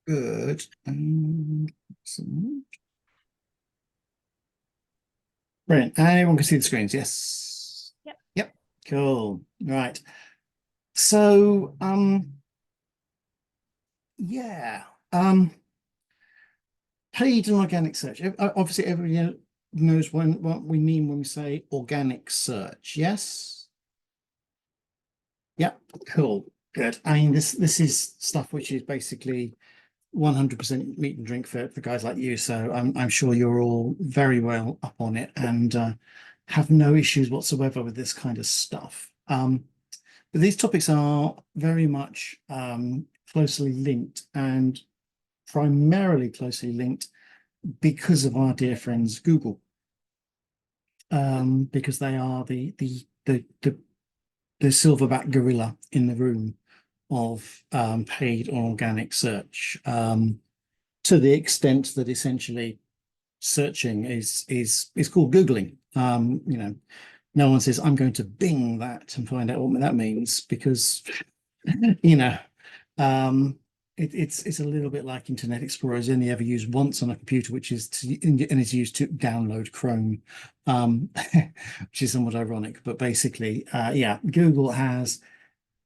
Good. Brilliant. Anyone can see the screens? Yes. Yep. Yep. Cool. Right. So, yeah. Paid and organic search. Obviously, everybody knows what we mean when we say organic search. Yes. Yep. Cool. Good. I mean, this is stuff which is basically 100% meat and drink for guys like you. So I'm sure you're all very well up on it and have no issues whatsoever with this kind of stuff. But these topics are very much closely linked and primarily closely linked because of our dear friends Google, because they are the silverback gorilla in the room of paid or organic search. To the extent that essentially searching is called Googling. No one says I'm going to Bing that and find out what that means because you know it's a little bit like Internet Explorer is only ever used once on a computer, which is and is used to download Chrome, which is somewhat ironic. But basically, yeah, Google has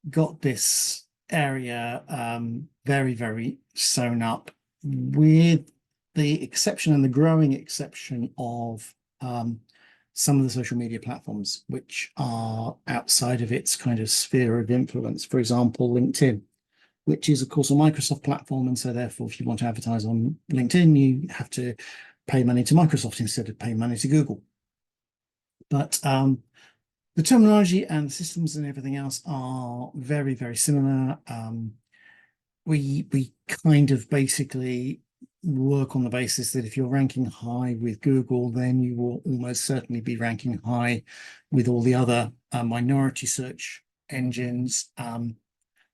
got this area very, very sewn up, with the exception and the growing exception of some of the social media platforms which are outside of its kind of sphere of influence. For example, LinkedIn, which is, of course, a Microsoft platform. And so, therefore, if you want to advertise on LinkedIn, you have to pay money to Microsoft instead of paying money to Google. But the terminology and the systems and everything else are very, very similar. We kind of basically work on the basis that if you're ranking high with Google, then you will almost certainly be ranking high with all the other minority search engines,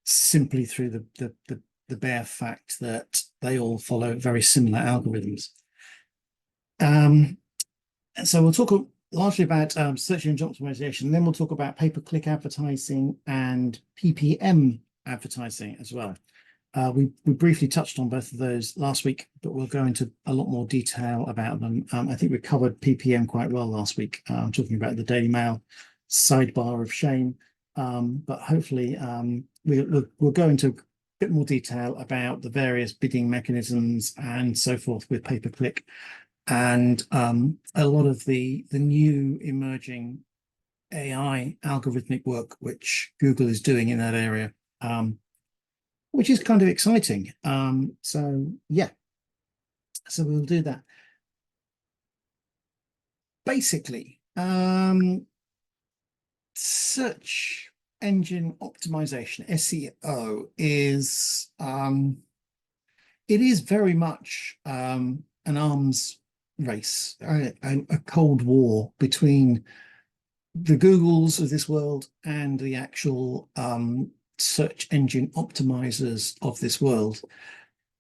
simply through the bare fact that they all follow very similar algorithms. And so we'll talk largely about search engine optimization. Then we'll talk about pay-per-click advertising and PPM advertising as well. We briefly touched on both of those last week, but we'll go into a lot more detail about them. I think we covered PPM quite well last week, talking about the Daily Mail sidebar of shame. But hopefully we'll go into a bit more detail about the various bidding mechanisms and so forth with pay-per-click, and a lot of the new emerging AI algorithmic work which Google is doing in that area, which is kind of exciting. So yeah, so we'll do that. Basically, search engine optimization, SEO, is it is very much an arms race, a cold war between the Googles of this world and the actual search engine optimizers of this world.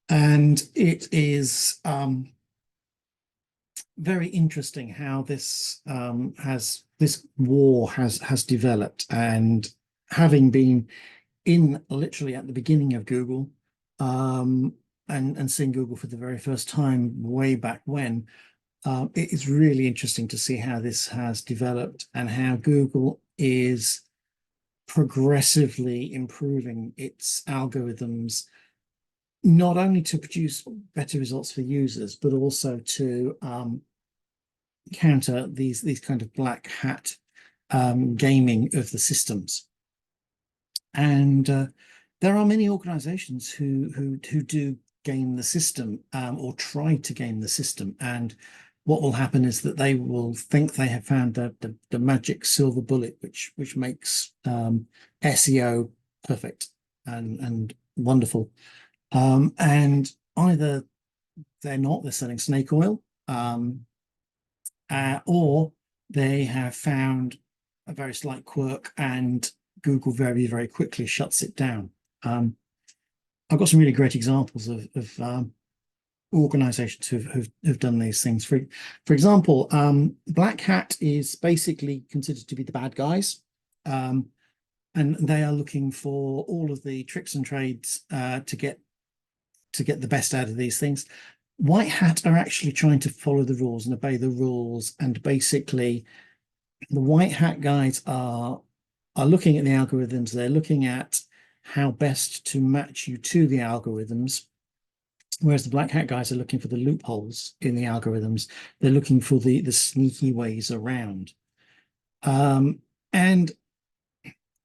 And it is very interesting how this war has developed. And having been in literally at the beginning of Google, and seeing Google for the very first time way back when, it is really interesting to see how this has developed and how Google is progressively improving its algorithms, not only to produce better results for users, but also to counter these kind of black hat gaming of the systems. And there are many organizations who do game the system, or try to game the system. And what will happen is that they will think they have found the magic silver bullet, which makes SEO perfect and wonderful. And either they're selling snake oil, or they have found a very slight quirk and Google very, very quickly shuts it down. I've got some really great examples of organizations who've done these things. For example, Black Hat is basically considered to be the bad guys, and they are looking for all of the tricks and trades to get to get the best out of these things. White hat are actually trying to follow the rules and obey the rules, and basically the white hat guys are looking at the algorithms. They're looking at how best to match you to the algorithms, whereas the black hat guys are looking for the loopholes in the algorithms. They're looking for the sneaky ways around. And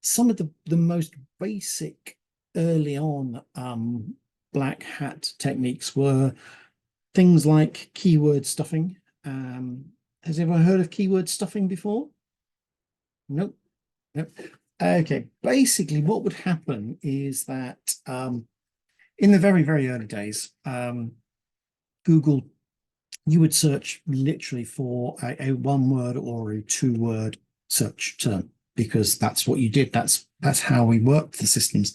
some of the most basic early on black hat techniques were things like keyword stuffing. Has anyone heard of keyword stuffing before? Nope. Nope. Okay, basically what would happen is that in the very, very early days, Google, you would search literally for a one word or a two-word search term, because that's what you did. That's how we worked the systems.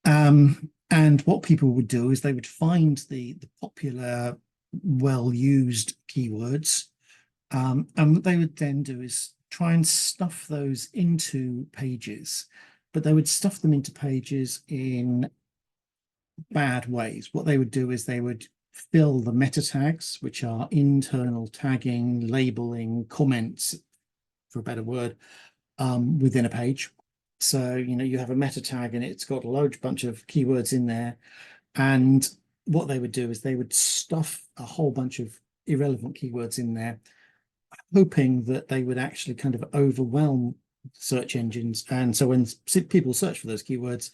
And what people would do is they would find the popular, well-used keywords, and what they would then do is try and stuff those into pages, but they would stuff them into pages in bad ways. What they would do is they would fill the meta tags, which are internal tagging, labeling, comments, for a better word, within a page. So, you have a meta tag and it's got a large bunch of keywords in there. And what they would do is they would stuff a whole bunch of irrelevant keywords in there, hoping that they would actually kind of overwhelm search engines. And so when people search for those keywords,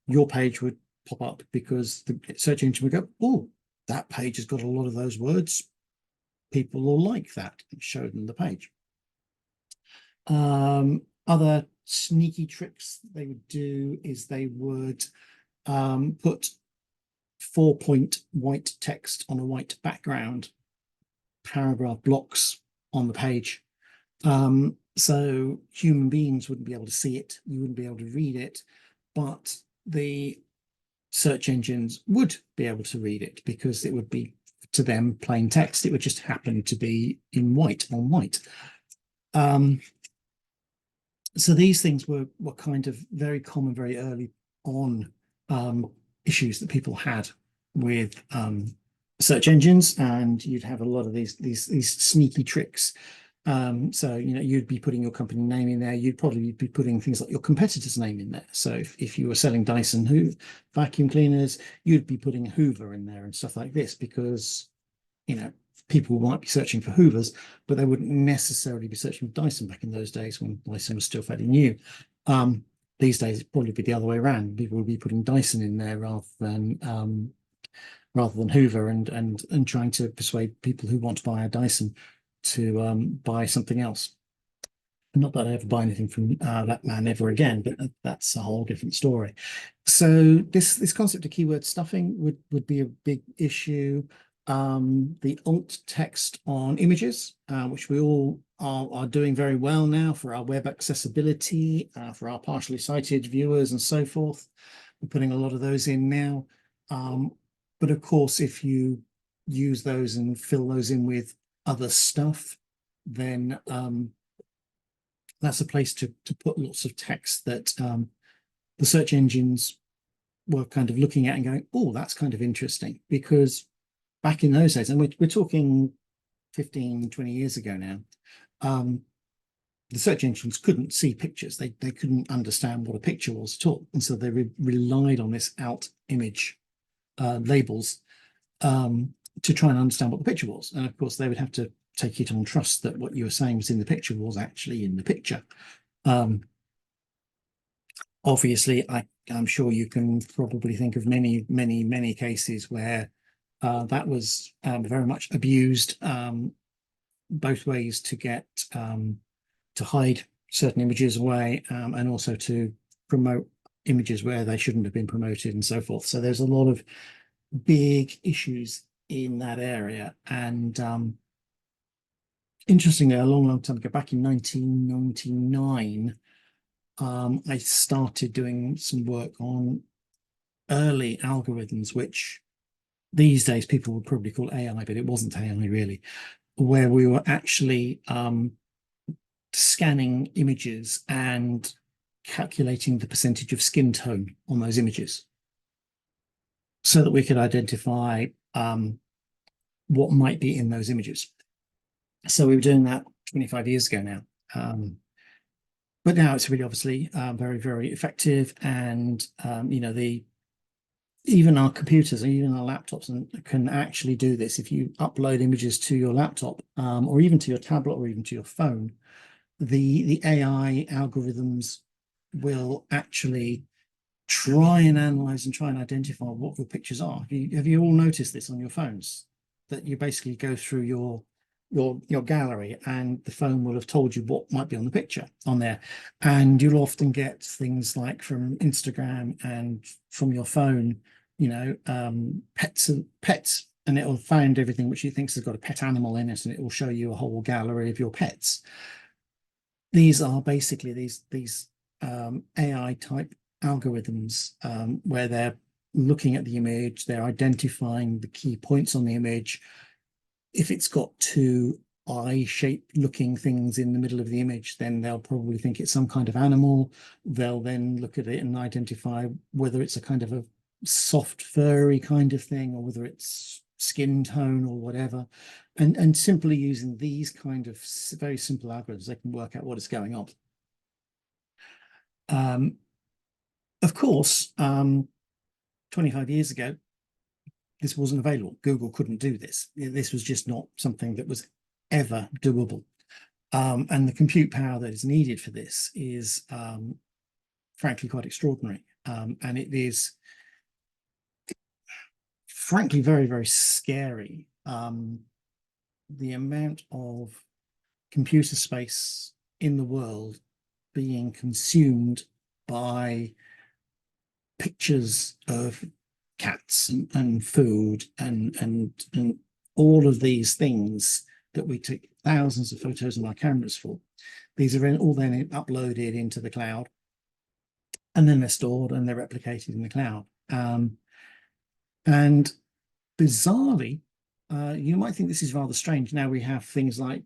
your page would pop up because the search engine would go, oh, that page has got a lot of those words. People will like that, and show them the page. Other sneaky tricks they would do is they would put 4-point white text on a white background, paragraph blocks on the page. So human beings wouldn't be able to see it, you wouldn't be able to read it, but the search engines would be able to read it because it would be, to them, plain text. It would just happen to be in white on white. So these things were kind of very common very early on issues that people had with search engines, and you'd have a lot of these sneaky tricks. So you'd be putting your company name in there. You'd probably be putting things like your competitor's name in there. So if you were selling Dyson vacuum cleaners, you'd be putting Hoover in there and stuff like this, because people might be searching for Hoovers, but they wouldn't necessarily be searching for Dyson back in those days when Dyson was still fairly new. These days, it'd probably be the other way around. People would be putting Dyson in there rather than Hoover, and trying to persuade people who want to buy a Dyson to buy something else. Not that I ever buy anything from that man ever again, but that's a whole different story. So this concept of keyword stuffing would be a big issue. The alt text on images, which we all are doing very well now for our web accessibility, for our partially sighted viewers and so forth. We're putting a lot of those in now. But of course, if you use those and fill those in with other stuff, then that's a place to put lots of text that the search engines were kind of looking at and going, oh, that's kind of interesting. Because back in those days, and we're talking 15, 20 years ago now, the search engines couldn't see pictures. They couldn't understand what a picture was at all. And so they relied on this alt image labels to try and understand what the picture was. And of course, they would have to take it on trust that what you were saying was in the picture was actually in the picture. Obviously, I'm sure you can probably think of many, many, many cases where that was very much abused both ways, to get to hide certain images away, and also to promote images where they shouldn't have been promoted and so forth. So there's a lot of big issues in that area. And interestingly, a long time ago, back in 1999, I started doing some work on early algorithms, which these days people would probably call AI, but it wasn't AI really, where we were actually scanning images and calculating the percentage of skin tone on those images. so that we could identify what might be in those images. So we were doing that 25 years ago now. But now it's really obviously very, very effective. And, even our computers, even our laptops can actually do this. If you upload images to your laptop or even to your tablet or even to your phone, the AI algorithms will actually try and analyze and try and identify what your pictures are. Have you all noticed this on your phones? That you basically go through your gallery and the phone will have told you what might be on the picture on there. And you'll often get things like from Instagram and from your phone, pets, and it will find everything which you think has got a pet animal in it, and it will show you a whole gallery of your pets. These are basically these AI type algorithms where they're looking at the image, they're identifying the key points on the image. If it's got two eye-shaped looking things in the middle of the image, then they'll probably think it's some kind of animal. They'll then look at it and identify whether it's a kind of a soft, furry kind of thing, or whether it's skin tone or whatever. And simply using these kind of very simple algorithms, they can work out what is going on. Of course, 25 years ago, this wasn't available. Google couldn't do this. This was just not something that was ever doable. And the compute power that is needed for this is frankly quite extraordinary. And it is frankly very, very scary. The amount of computer space in the world being consumed by pictures of cats and food and all of these things that we take thousands of photos on our cameras for. These are all then uploaded into the cloud, and then they're stored and they're replicated in the cloud. And bizarrely, you might think this is rather strange. Now we have things like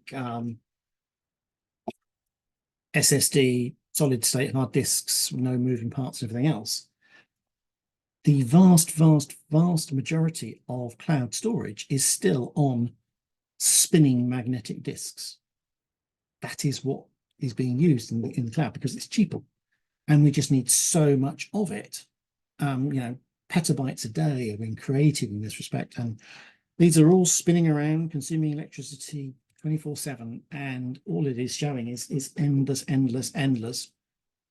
SSD, solid state hard disks, no moving parts and everything else. The vast, vast, vast majority of cloud storage is still on spinning magnetic disks. That is what is being used in the cloud because it's cheaper. And we just need so much of it. Petabytes a day are being created in this respect. And these are all spinning around, consuming electricity 24/7. And all it is showing is endless, endless, endless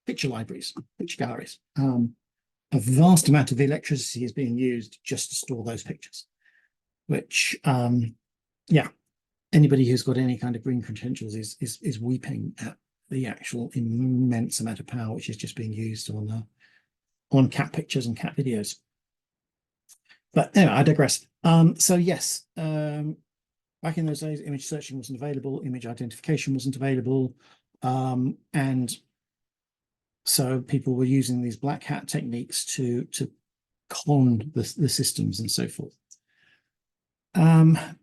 picture libraries, picture galleries. A vast amount of electricity is being used just to store those pictures, which, anybody who's got any kind of green credentials is weeping at the actual immense amount of power which is just being used on cat pictures and cat videos. But anyway, I digress. So yes, back in those days, image searching wasn't available, image identification wasn't available, and so people were using these black hat techniques to con the systems and so forth.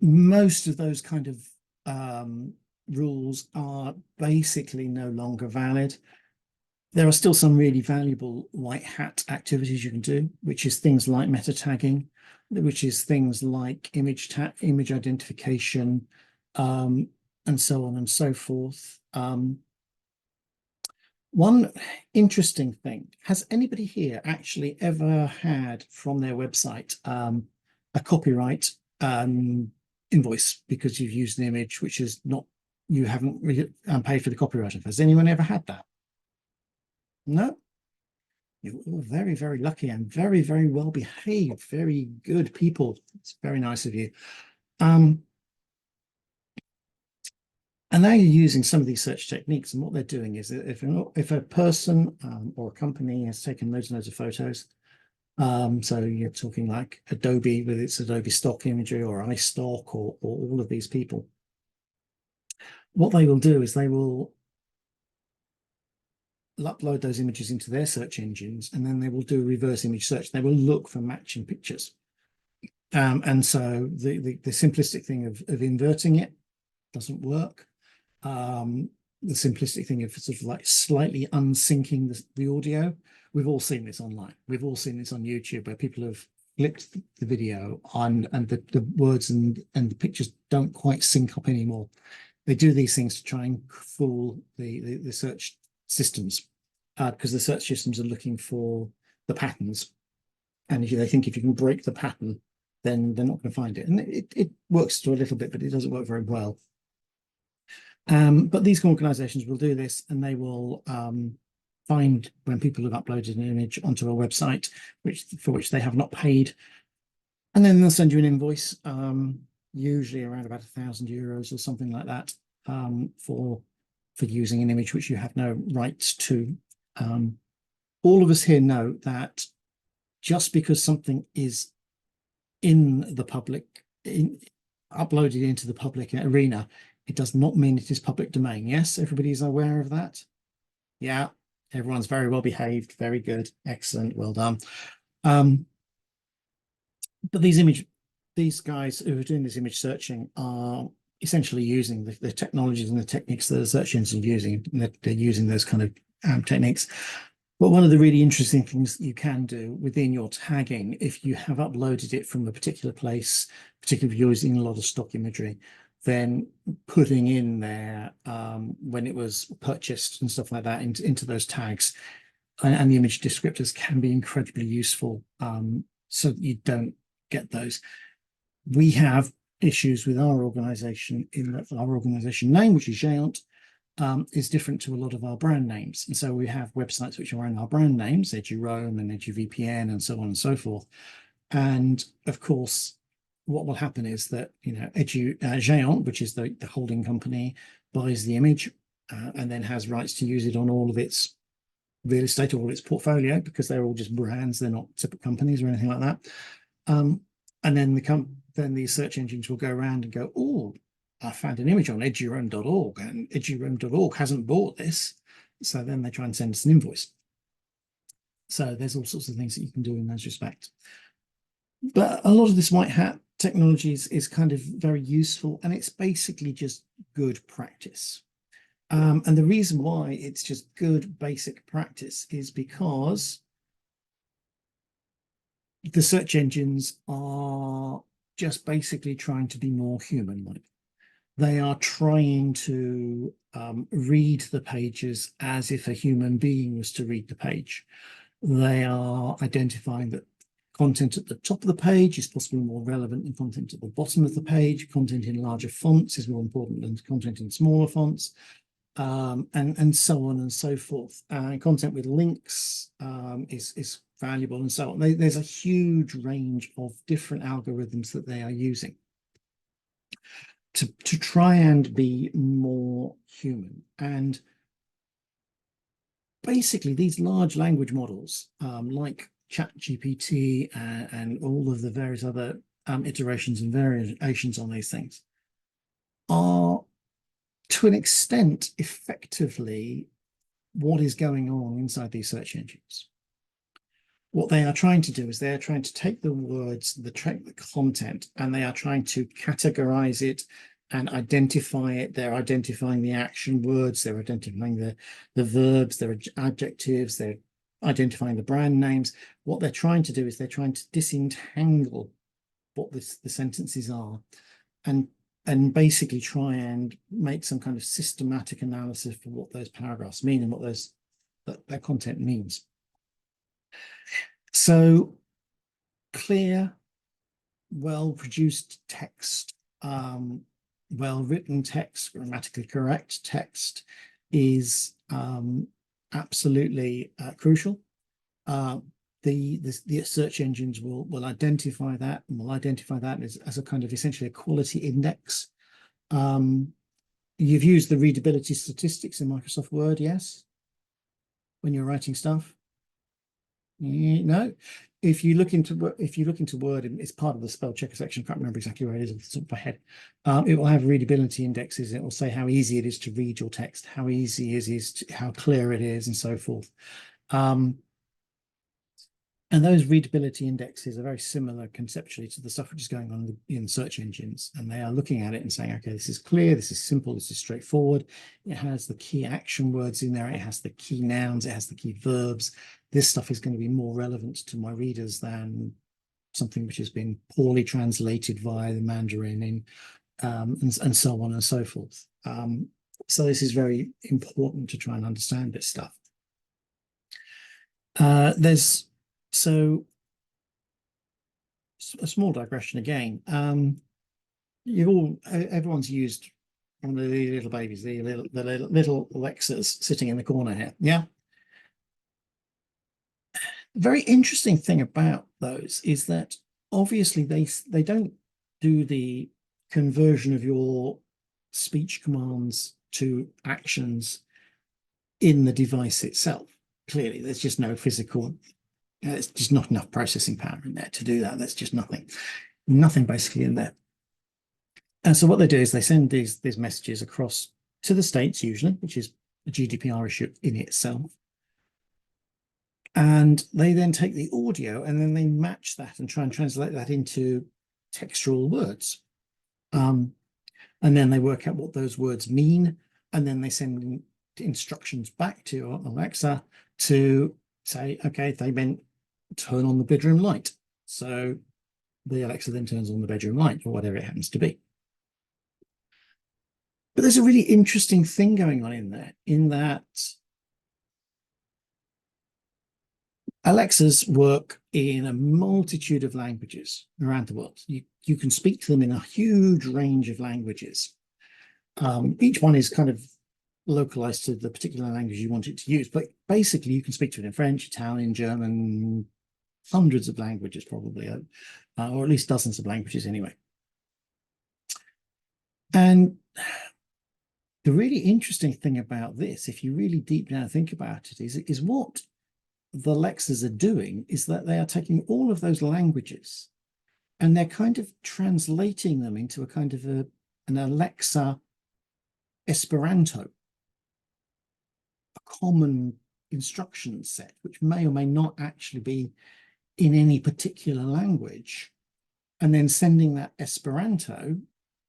Most of those kind of rules are basically no longer valid. There are still some really valuable white hat activities you can do, which is things like meta tagging, which is things like image identification, and so on and so forth. One interesting thing, has anybody here actually ever had from their website a copyright invoice because you've used an image which is not, you haven't really paid for the copyright of? Has anyone ever had that? No? You're all very, very lucky and very, very well behaved, very good people. It's very nice of you. And now you're using some of these search techniques, and what they're doing is that if a person or a company has taken loads and loads of photos, so you're talking like Adobe with its Adobe stock imagery or iStock or all of these people, what they will do is they will upload those images into their search engines, and then they will do a reverse image search. They will look for matching pictures. And so the simplistic thing of inverting it doesn't work. The simplistic thing of sort of like slightly unsyncing the audio. We've all seen this online. We've all seen this on YouTube where people have flipped the video on, and the words and the pictures don't quite sync up anymore. They do these things to try and fool the search systems, because the search systems are looking for the patterns, and if they think if you can break the pattern, then they're not going to find it. And it works to a little bit, but it doesn't work very well. But these organizations will do this, and they will find when people have uploaded an image onto a website for which they have not paid, and then they'll send you an invoice, usually around about €1,000 or something like that, for using an image which you have no rights to. All of us here know that just because something is in the public, uploaded into the public arena, it does not mean it is public domain. Yes, everybody's aware of that. Yeah, everyone's very well behaved. Very good. Excellent. Well done. But these guys who are doing this image searching are essentially using the technologies and the techniques that the search engines are using. They're using those kind of techniques. But one of the really interesting things you can do within your tagging, if you have uploaded it from a particular place, particularly if you're using a lot of stock imagery, then putting in there when it was purchased and stuff like that into those tags and the image descriptors can be incredibly useful, so that you don't get those. We have issues with our organization in that our organization name, which is Géant, is different to a lot of our brand names. And so we have websites which are in our brand names, EduRoam and EduVPN and so on and so forth. And of course, what will happen is that, Géant, which is the holding company, buys the image and then has rights to use it on all of its real estate or all its portfolio, because they're all just brands, they're not separate companies or anything like that. And then the search engines will go around and go, oh, I found an image on eduroam.org and eduroam.org hasn't bought this. So then they try and send us an invoice. So there's all sorts of things that you can do in those respects. But a lot of this white hat technology is kind of very useful, and it's basically just good practice. And the reason why it's just good basic practice is because the search engines are just basically trying to be more human-like. They are trying to read the pages as if a human being was to read the page. They are identifying that content at the top of the page is possibly more relevant than content at the bottom of the page. Content in larger fonts is more important than content in smaller fonts, and so on and so forth. Content with links is valuable, and so on. There's a huge range of different algorithms that they are using to try and be more human. And basically, these large language models, like ChatGPT and all of the various other iterations and variations on these things, are to an extent effectively what is going on inside these search engines. What they are trying to do is they are trying to take the words, the content, and they are trying to categorize it and identify it. They're identifying the action words, they're identifying the verbs, their adjectives, they're identifying the brand names. What they're trying to do is they're trying to disentangle what the sentences are and basically try and make some kind of systematic analysis for what those paragraphs mean and what that content means. So clear, well-produced text, well-written text, grammatically correct text is absolutely crucial. The search engines will identify that, and will identify that as a kind of essentially a quality index. You've used the readability statistics in Microsoft Word, yes? When you're writing stuff? No. If you look into Word, it's part of the spell checker section. I can't remember exactly where it is off the top of my head. It will have readability indexes. It will say how easy it is to read your text, how easy it is, how clear it is, and so forth. And those readability indexes are very similar conceptually to the stuff which is going on in search engines. And they are looking at it and saying, okay, this is clear, this is simple, this is straightforward. It has the key action words in there. It has the key nouns. It has the key verbs. This stuff is going to be more relevant to my readers than something which has been poorly translated via the Mandarin and so on and so forth. So this is very important to try and understand this stuff. There's so a small digression again. Everyone's used one of the little babies, the little Alexas sitting in the corner here. Yeah. The very interesting thing about those is that obviously they don't do the conversion of your speech commands to actions in the device itself. Clearly, there's just no physical, there's just not enough processing power in there to do that. There's just nothing basically in there. And so what they do is they send these messages across to the States usually, which is a GDPR issue in itself. And they then take the audio and then they match that and try and translate that into textual words. And then they work out what those words mean. And then they send instructions back to Alexa to say, okay, they meant turn on the bedroom light. So the Alexa then turns on the bedroom light or whatever it happens to be. But there's a really interesting thing going on in there, in that Alexas work in a multitude of languages around the world. You can speak to them in a huge range of languages. Each one is kind of localized to the particular language you want it to use, but basically you can speak to it in French, Italian, German, hundreds of languages probably, or at least dozens of languages anyway. And the really interesting thing about this, if you really deep down think about it, is what the Alexas are doing is that they are taking all of those languages and they're kind of translating them into a kind of an Alexa Esperanto, a common instruction set, which may or may not actually be in any particular language, and then sending that Esperanto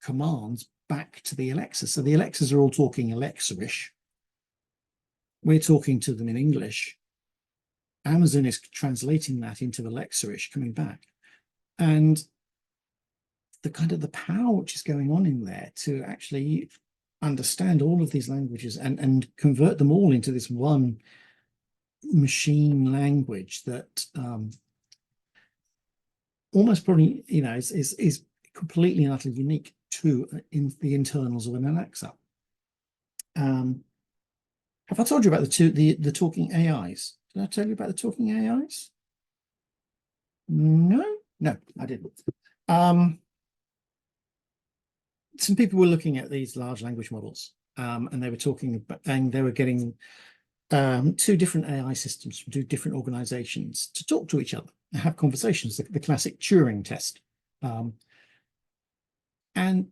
commands back to the Alexa. So the Alexas are all talking Alexa-ish. We're talking to them in English. Amazon is translating that into Alexa-ish, coming back. And the kind of the power which is going on in there to actually understand all of these languages and convert them all into this one machine language that almost probably, you know, is completely and utterly unique to in the internals of an Alexa. Have I told you about the talking AIs? Did I tell you about the talking AIs? No, I didn't. Some people were looking at these large language models, and they were talking about, and they were getting two different AI systems from two different organizations to talk to each other and have conversations, the classic Turing test. And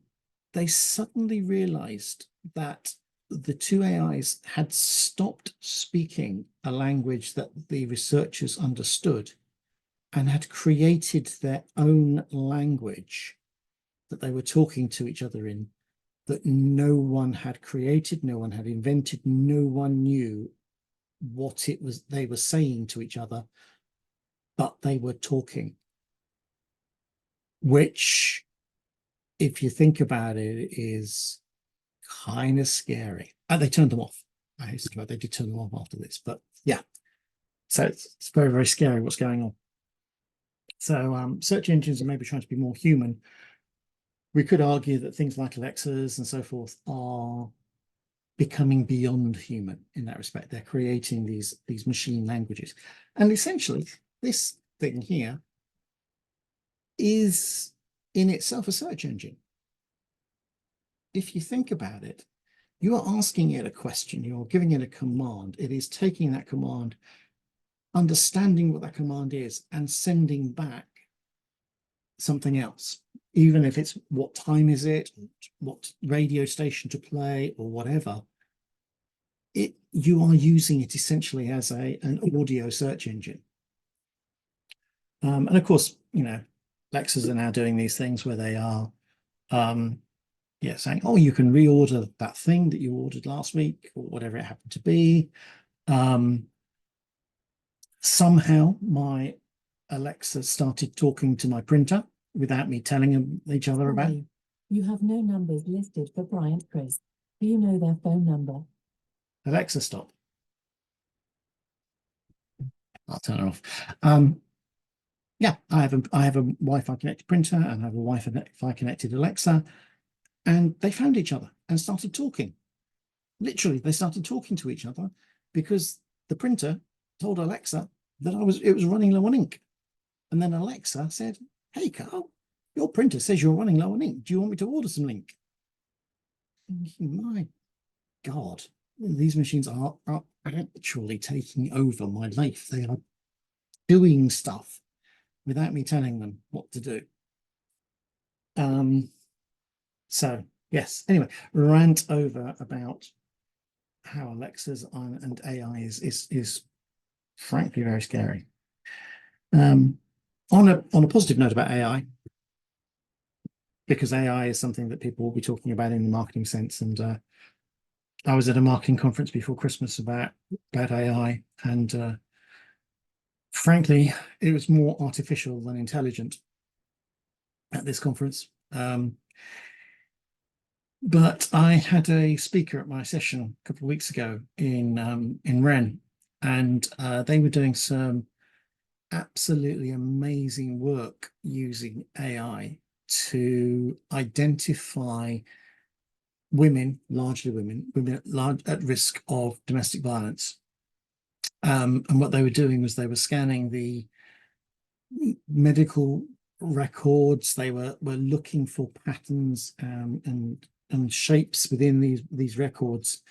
they suddenly realized that the two AIs had stopped speaking a language that the researchers understood and had created their own language that they were talking to each other in, that no one had created, no one had invented, no one knew what it was they were saying to each other, but they were talking. Which, if you think about it, is kind of scary. And they turned them off. I hasten to add, they did turn them off after this, but yeah. So it's very, very scary what's going on. So search engines are maybe trying to be more human. We could argue that things like Alexas and so forth are becoming beyond human in that respect. They're creating these machine languages. And essentially, this thing here is in itself a search engine. If you think about it, you are asking it a question, you're giving it a command. It is taking that command, understanding what that command is, and sending back something else, even if it's what time is it, what radio station to play, or whatever. You are using it essentially as an audio search engine. And of course, you know, Alexas are now doing these things where they are saying, oh, you can reorder that thing that you ordered last week or whatever it happened to be. Somehow my Alexa started talking to my printer without me telling them each other about it. You have no numbers listed for Bryant Chris. Do you know their phone number? Alexa, stop. I'll turn it off. Yeah, I have a Wi-Fi connected printer and I have a Wi-Fi connected Alexa, and they found each other and started talking. Literally, they started talking to each other because the printer told Alexa that it was running low on ink. And then Alexa said, "Hey, Carl, your printer says you're running low on ink. Do you want me to order some ink?" My God, these machines are actually taking over my life. They are doing stuff without me telling them what to do. So yes, anyway, rant over about how Alexa's and AI is frankly very scary. On a positive note about AI, because AI is something that people will be talking about in the marketing sense, and I was at a marketing conference before Christmas about AI, and frankly, it was more artificial than intelligent at this conference. But I had a speaker at my session a couple of weeks ago in Rennes, and they were doing some absolutely amazing work using AI to identify women, largely women at risk of domestic violence. And what they were doing was they were scanning the medical records. They were looking for patterns and shapes within these records,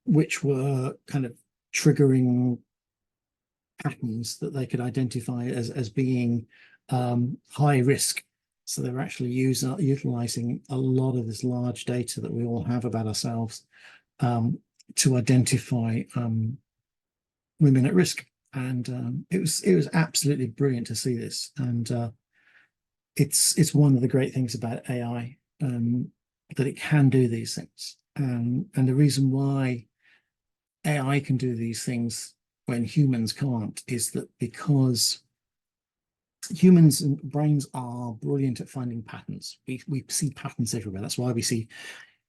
which were kind of triggering patterns that they could identify as being high risk. So they were actually utilizing a lot of this large data that we all have about ourselves to identify women at risk. And it was absolutely brilliant to see this. And it's one of the great things about AI, that it can do these things. And the reason why AI can do these things when humans can't is that because humans and brains are brilliant at finding patterns. We see patterns everywhere. That's why we see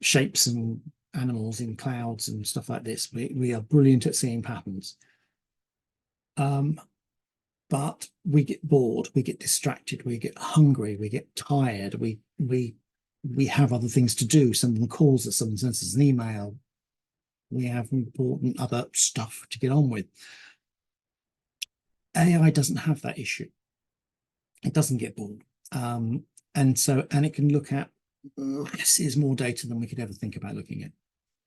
shapes and animals in clouds and stuff like this. We are brilliant at seeing patterns. But we get bored, we get distracted, we get hungry, we get tired, we have other things to do. Someone calls us, someone sends us an email. We have important other stuff to get on with. AI doesn't have that issue. It doesn't get bored. And it can look at masses more data than we could ever think about looking at.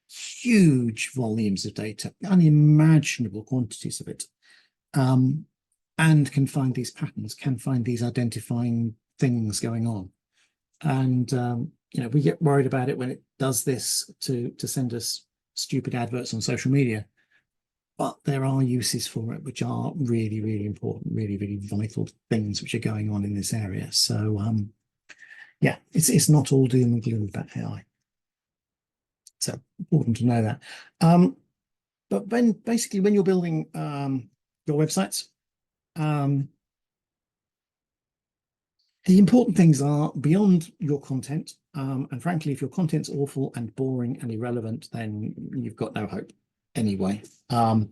Huge volumes of data, unimaginable quantities of it. And can find these patterns, can find these identifying things going on. And we get worried about it when it does this to send us stupid adverts on social media. But there are uses for it which are really, really important, really, really vital things which are going on in this area. So yeah, it's not all doom and gloom about AI. So important to know that. But basically when you're building your websites, the important things are beyond your content. And frankly, if your content's awful and boring and irrelevant, then you've got no hope anyway. But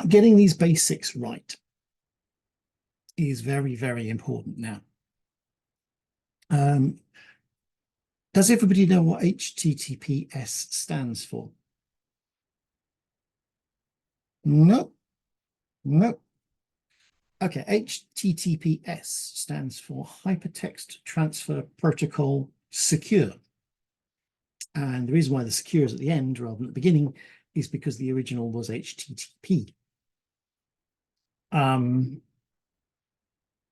getting these basics right is very, very important now. Does everybody know what HTTPS stands for? No. Okay, HTTPS stands for Hypertext Transfer Protocol Secure. And the reason why the secure is at the end rather than at the beginning is because the original was HTTP.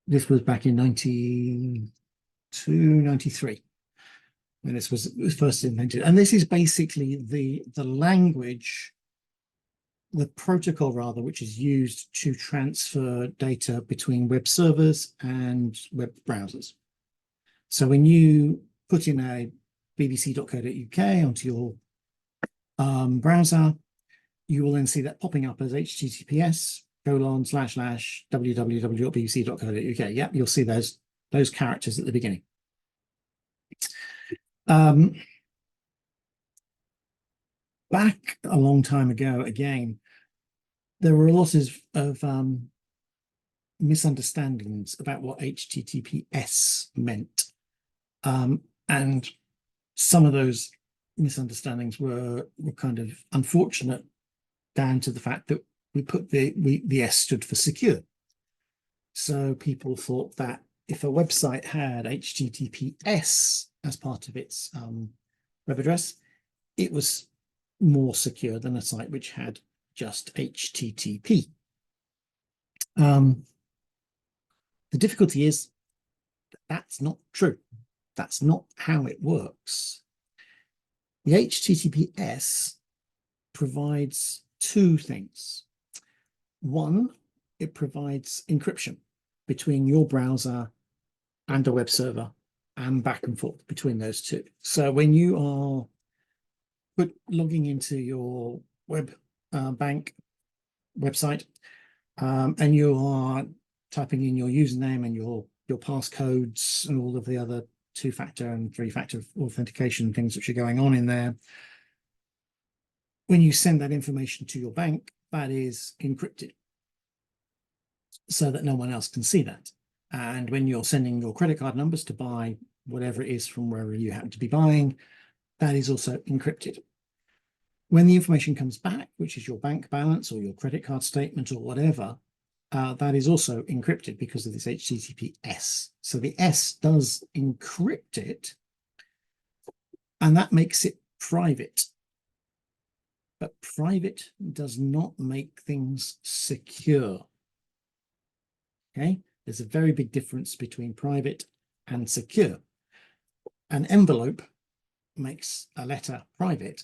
This was back in 92, 93 when it was first invented. And this is basically the language, the protocol rather, which is used to transfer data between web servers and web browsers. So when you put in a bbc.co.uk onto your browser, you will then see that popping up as HTTPS, www.bbc.co.uk. Yep, you'll see those characters at the beginning. Back a long time ago, again, there were a lot of misunderstandings about what HTTPS meant. And some of those misunderstandings were kind of unfortunate, down to the fact that we put the S stood for secure. So people thought that if a website had HTTPS as part of its web address, it was more secure than a site which had just HTTP. The difficulty is that's not true. That's not how it works. The HTTPS provides two things. One, it provides encryption between your browser and a web server, and back and forth between those two. So when you are logging into your web bank website, and you are typing in your username and your passcodes and all of the other two-factor and three-factor authentication things which are going on in there, when you send that information to your bank, that is encrypted so that no one else can see that. And when you're sending your credit card numbers to buy whatever it is from wherever you happen to be buying, that is also encrypted. When the information comes back, which is your bank balance or your credit card statement or whatever, that is also encrypted because of this HTTPS. So the S does encrypt it, and that makes it private. But private does not make things secure. Okay, there's a very big difference between private and secure. An envelope makes a letter private,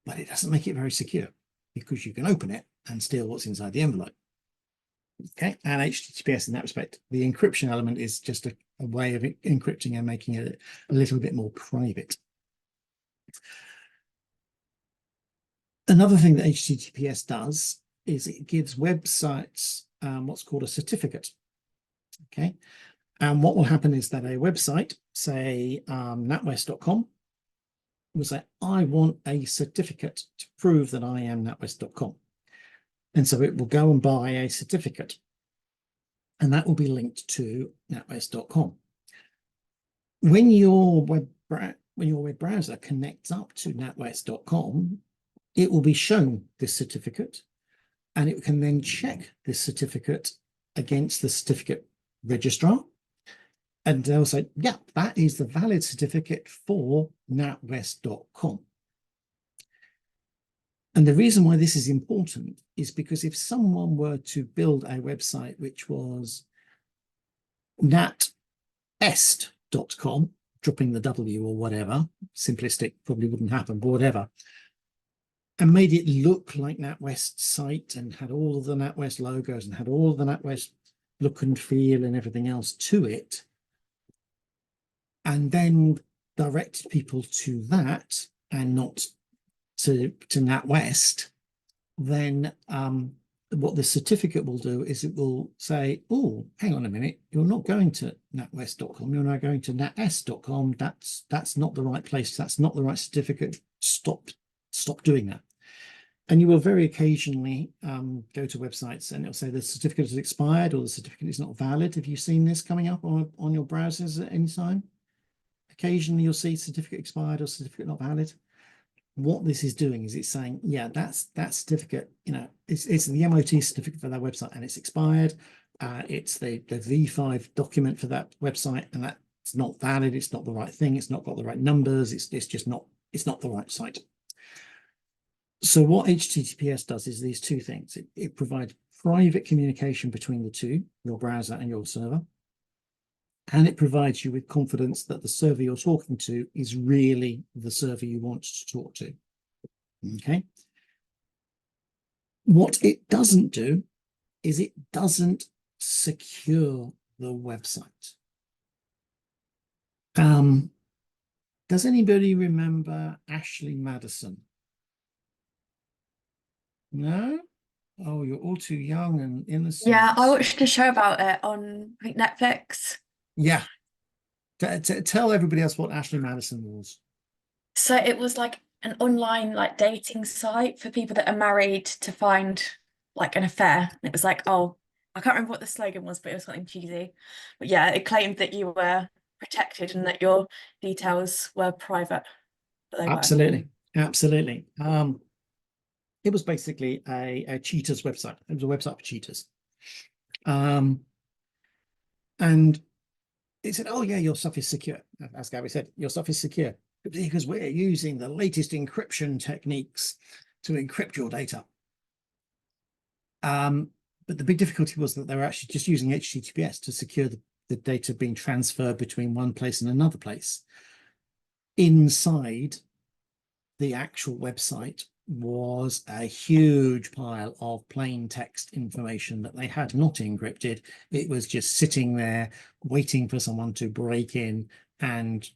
but it doesn't make it very secure because you can open it and steal what's inside the envelope. Okay, and HTTPS in that respect, the encryption element is just a way of encrypting and making it a little bit more private. Another thing that HTTPS does is it gives websites what's called a certificate. Okay, and what will happen is that a website, say natwest.com, will say, I want a certificate to prove that I am natwest.com. And so it will go and buy a certificate, and that will be linked to natwest.com. When your web browser connects up to natwest.com, it will be shown this certificate, and it can then check this certificate against the certificate registrar. And they'll say, yeah, that is the valid certificate for natwest.com. And the reason why this is important is because if someone were to build a website which was natest.com, dropping the W or whatever, simplistic, probably wouldn't happen, but whatever, and made it look like NatWest's site and had all of the NatWest logos and had all of the NatWest look and feel and everything else to it, and then directed people to that and not to NatWest, then what the certificate will do is it will say, oh, hang on a minute, you're not going to natwest.com, you're now going to natest.com. That's not the right place, that's not the right certificate. Stop doing that. And you will very occasionally go to websites and it'll say the certificate has expired or the certificate is not valid. Have you seen this coming up on your browsers at any time? Occasionally you'll see certificate expired or certificate not valid. What this is doing is it's saying, yeah, that certificate, it's the MOT certificate for that website and it's expired. It's the V5 document for that website and that's not valid. It's not the right thing. It's not got the right numbers. It's just not, it's not the right site. So what HTTPS does is these two things. It provides private communication between the two, your browser and your server. And it provides you with confidence that the server you're talking to is really the server you want to talk to. Okay. What it doesn't do is it doesn't secure the website. Does anybody remember Ashley Madison? No? Oh, you're all too young and Yeah, innocent. I watched a show about it on, I think, Netflix. Yeah. Tell everybody else what Ashley Madison was. So it was like an online like dating site for people that are married to find like an affair. And it was like, oh, I can't remember what the slogan was, but it was something cheesy. But yeah, it claimed that you were protected and that your details were private, but they weren't. Absolutely. Absolutely. It was basically a cheaters website. It was a website for cheaters. Um, and it said, oh, yeah, your stuff is secure. As Gary said, your stuff is secure because we're using the latest encryption techniques to encrypt your data. But the big difficulty was that they were actually just using HTTPS to secure the data being transferred between one place and another place. Inside the actual website was a huge pile of plain text information that they had not encrypted. It was just sitting there waiting for someone to break in and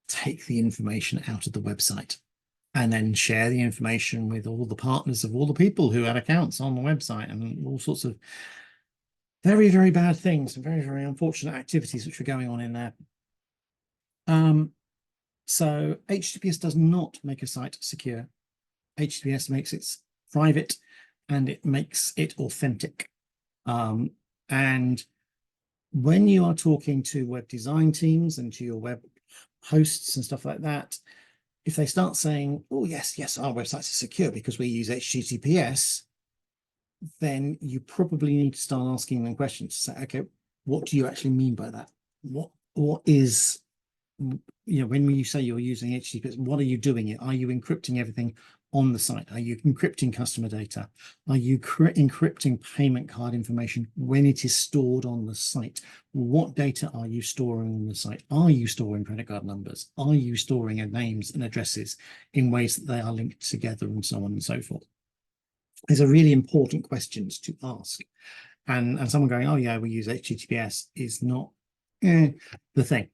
take the information out of the website and then share the information with all the partners of all the people who had accounts on the website, and all sorts of very, very bad things and very, very unfortunate activities which were going on in there. So HTTPS does not make a site secure. HTTPS makes it private and it makes it authentic. And when you are talking to web design teams and to your web hosts and stuff like that, if they start saying, oh, yes, yes, our websites are secure because we use HTTPS, then you probably need to start asking them questions. Say, okay, what do you actually mean by that? What is, when you say you're using HTTPS, what are you doing? Are you encrypting everything on the site? Are you encrypting customer data? Are you encrypting payment card information when it is stored on the site? What data are you storing on the site? Are you storing credit card numbers? Are you storing names and addresses in ways that they are linked together, and so on and so forth? These are really important questions to ask. And someone going, oh yeah, we use HTTPS is not the thing.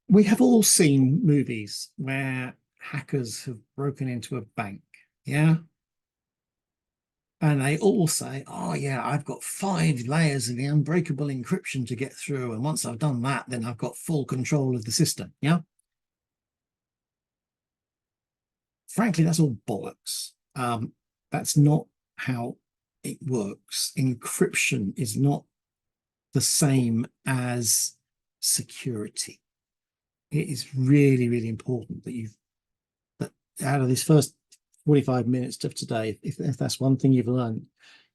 We have all seen movies where hackers have broken into a bank, yeah? And they all say, oh yeah, I've got 5 layers of the unbreakable encryption to get through. And once I've done that, then I've got full control of the system, yeah? Frankly, that's all bollocks. That's not how it works. Encryption is not the same as security. It is really, really important that out of this first 45 minutes of today, if that's one thing you've learned,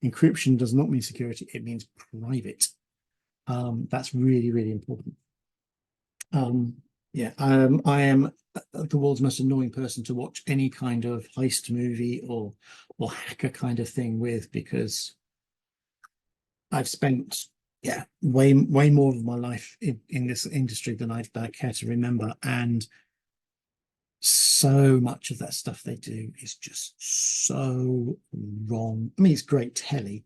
encryption does not mean security, it means private. That's really, really important. Yeah, I am the world's most annoying person to watch any kind of heist movie or hacker kind of thing with, because I've spent way more of my life in this industry than I care to remember, and so much of that stuff they do is just so wrong. I mean, it's great telly,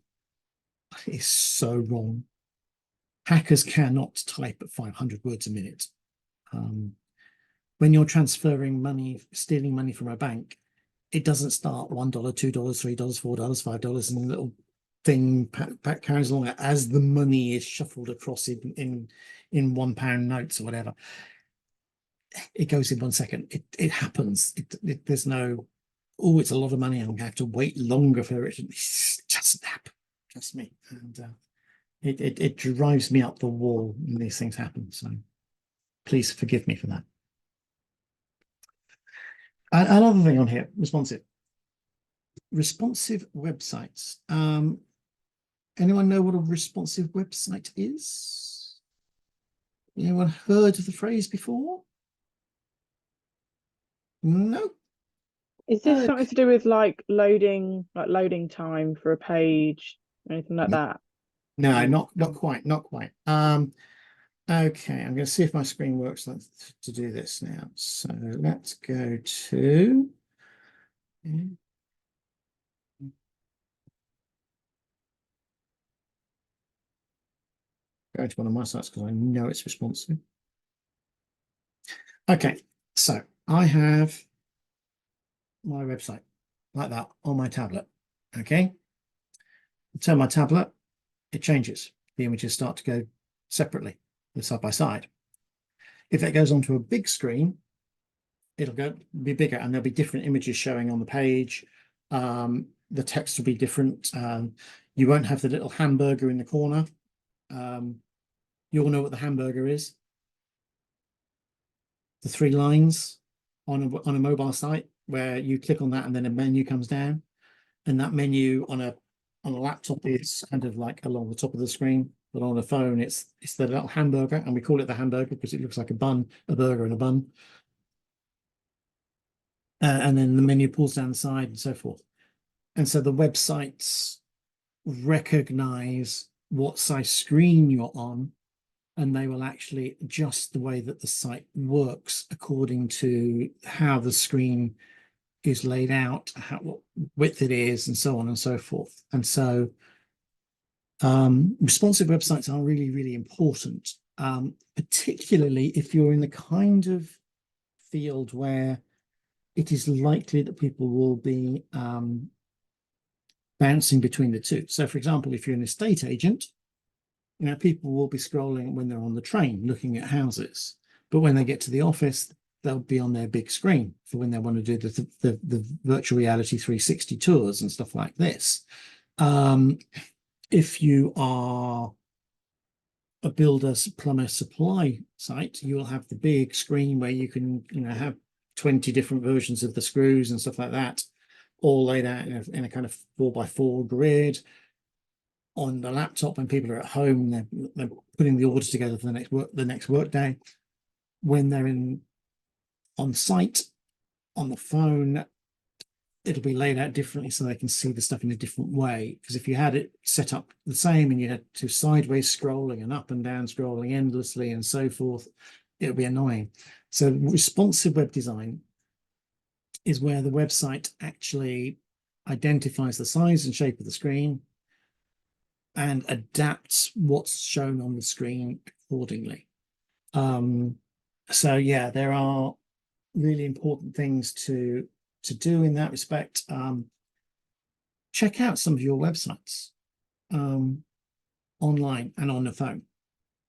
but it's so wrong. Hackers cannot type at 500 words a minute. When you're transferring money, stealing money from a bank, it doesn't start $1, $2, $3, $4, $5, and a little thing carries along as the money is shuffled across in £1 notes or whatever. It goes in 1 second. It happens. There's no, oh, it's a lot of money. I'm going to have to wait longer for it. It doesn't happen. Trust me. And it drives me up the wall when these things happen. So please forgive me for that. Another thing on here, responsive websites. Anyone know what a responsive website is? Anyone heard of the phrase before? No. Is this something to do with like loading time for a page, anything like that? No, not quite, not quite. Okay, I'm going to see if my screen works to do this now. So let's go to go to one of my sites because I know it's responsive. Okay, so I have my website like that on my tablet. Okay. Turn my tablet, it changes. The images start to go separately, side by side. If it goes onto a big screen, it'll be bigger, and there'll be different images showing on the page. The text will be different. You won't have the little hamburger in the corner. You all know what the hamburger is. The 3 lines on a mobile site where you click on that and then a menu comes down, and that menu on a laptop is kind of like along the top of the screen, but on a phone it's the little hamburger, and we call it the hamburger because it looks like a bun, a burger and a bun. And then the menu pulls down the side and so forth. And so the websites recognize what size screen you're on, and they will actually adjust the way that the site works according to how the screen is laid out, what width it is, and so on and so forth. And so responsive websites are really, really important, particularly if you're in the kind of field where it is likely that people will be bouncing between the two. So, for example, if you're an estate agent, people will be scrolling when they're on the train looking at houses, but when they get to the office, they'll be on their big screen for when they want to do the virtual reality 360 tours and stuff like this. If you are a builder, plumber, supply site, you will have the big screen where you can, have 20 different versions of the screws and stuff like that, all laid out in a kind of 4x4 grid. On the laptop, when people are at home, they're putting the orders together for the next work day. When they're on site, on the phone, it'll be laid out differently so they can see the stuff in a different way. Because if you had it set up the same and you had to sideways scrolling and up and down scrolling endlessly and so forth, it'll be annoying. So responsive web design is where the website actually identifies the size and shape of the screen and adapts what's shown on the screen accordingly. So yeah, there are really important things to do in that respect. Check out some of your websites online and on the phone.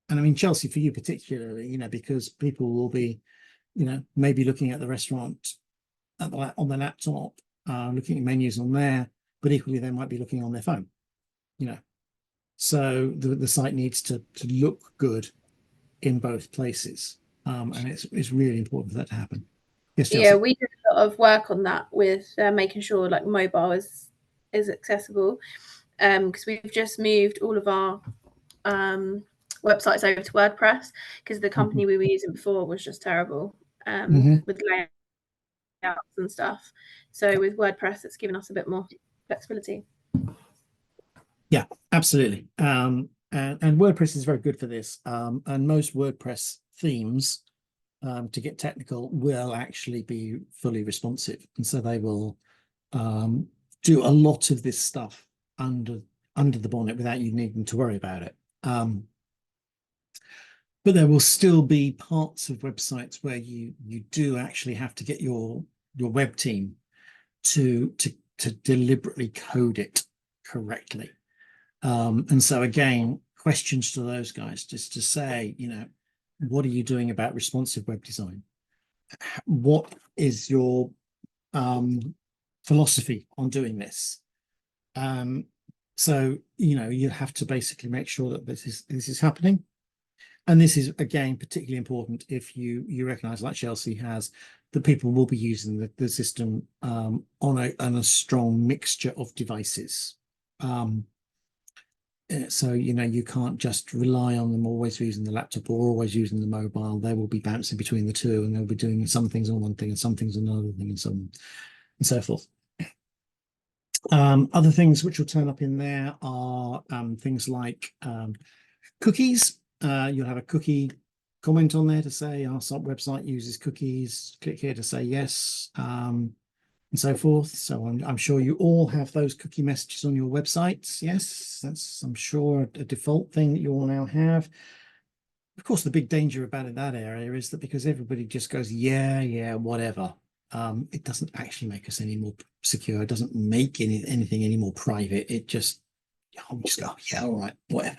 And I mean, Chelsea, for you particularly, because people will be, maybe looking at the restaurant on the laptop, looking at menus on there, but equally they might be looking on their phone, So the site needs to look good in both places. And it's really important for that to happen. Yes, Chelsea. Yeah, we did a lot of work on that with making sure like mobile is accessible, because we've just moved all of our websites over to WordPress because the company we were using before was just terrible with layouts and stuff. So with WordPress, it's given us a bit more flexibility. Yeah, absolutely. And WordPress is very good for this. And most WordPress themes, to get technical, will actually be fully responsive, and so they will do a lot of this stuff under the bonnet without you needing to worry about it. But there will still be parts of websites where you do actually have to get your web team to deliberately code it correctly. And so again, questions to those guys, just to say, what are you doing about responsive web design? What is your philosophy on doing this? So you have to basically make sure that this is happening. And this is again particularly important if you recognize, like Chelsea has, that people will be using the system on a strong mixture of devices. So you can't just rely on them always using the laptop or always using the mobile. They will be bouncing between the two, and they'll be doing some things on one thing and some things on another thing, and so on and so forth. Other things which will turn up in there are things like cookies. You'll have a cookie comment on there to say our website uses cookies. Click here to say yes, and so forth. So I'm sure you all have those cookie messages on your websites. Yes, that's, I'm sure, a default thing that you all now have. Of course, the big danger about that area is that because everybody just goes, yeah, whatever, It doesn't actually make us any more secure. It doesn't make anything any more private. It just, we just go, yeah, all right, whatever.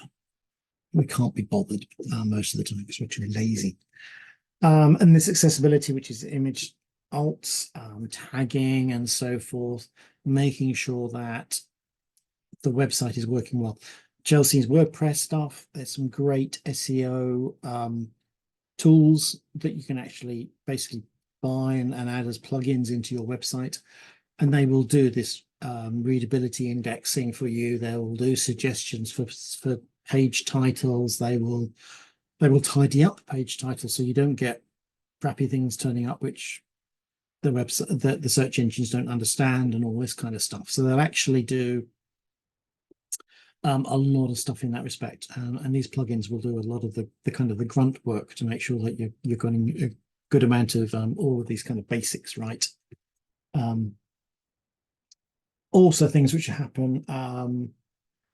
We can't be bothered most of the time because we're too lazy. And this accessibility, which is image alts, tagging and so forth, making sure that the website is working well. Chelsea's WordPress stuff, there's some great SEO tools that you can actually basically buy and add as plugins into your website, and they will do this readability indexing for you. They will do suggestions for page titles. They will tidy up page titles so you don't get crappy things turning up which the website that the search engines don't understand and all this kind of stuff. So they'll actually do a lot of stuff in that respect, and these plugins will do a lot of the kind of the grunt work to make sure that you're getting a good amount of all of these kind of basics right. Also things which happen,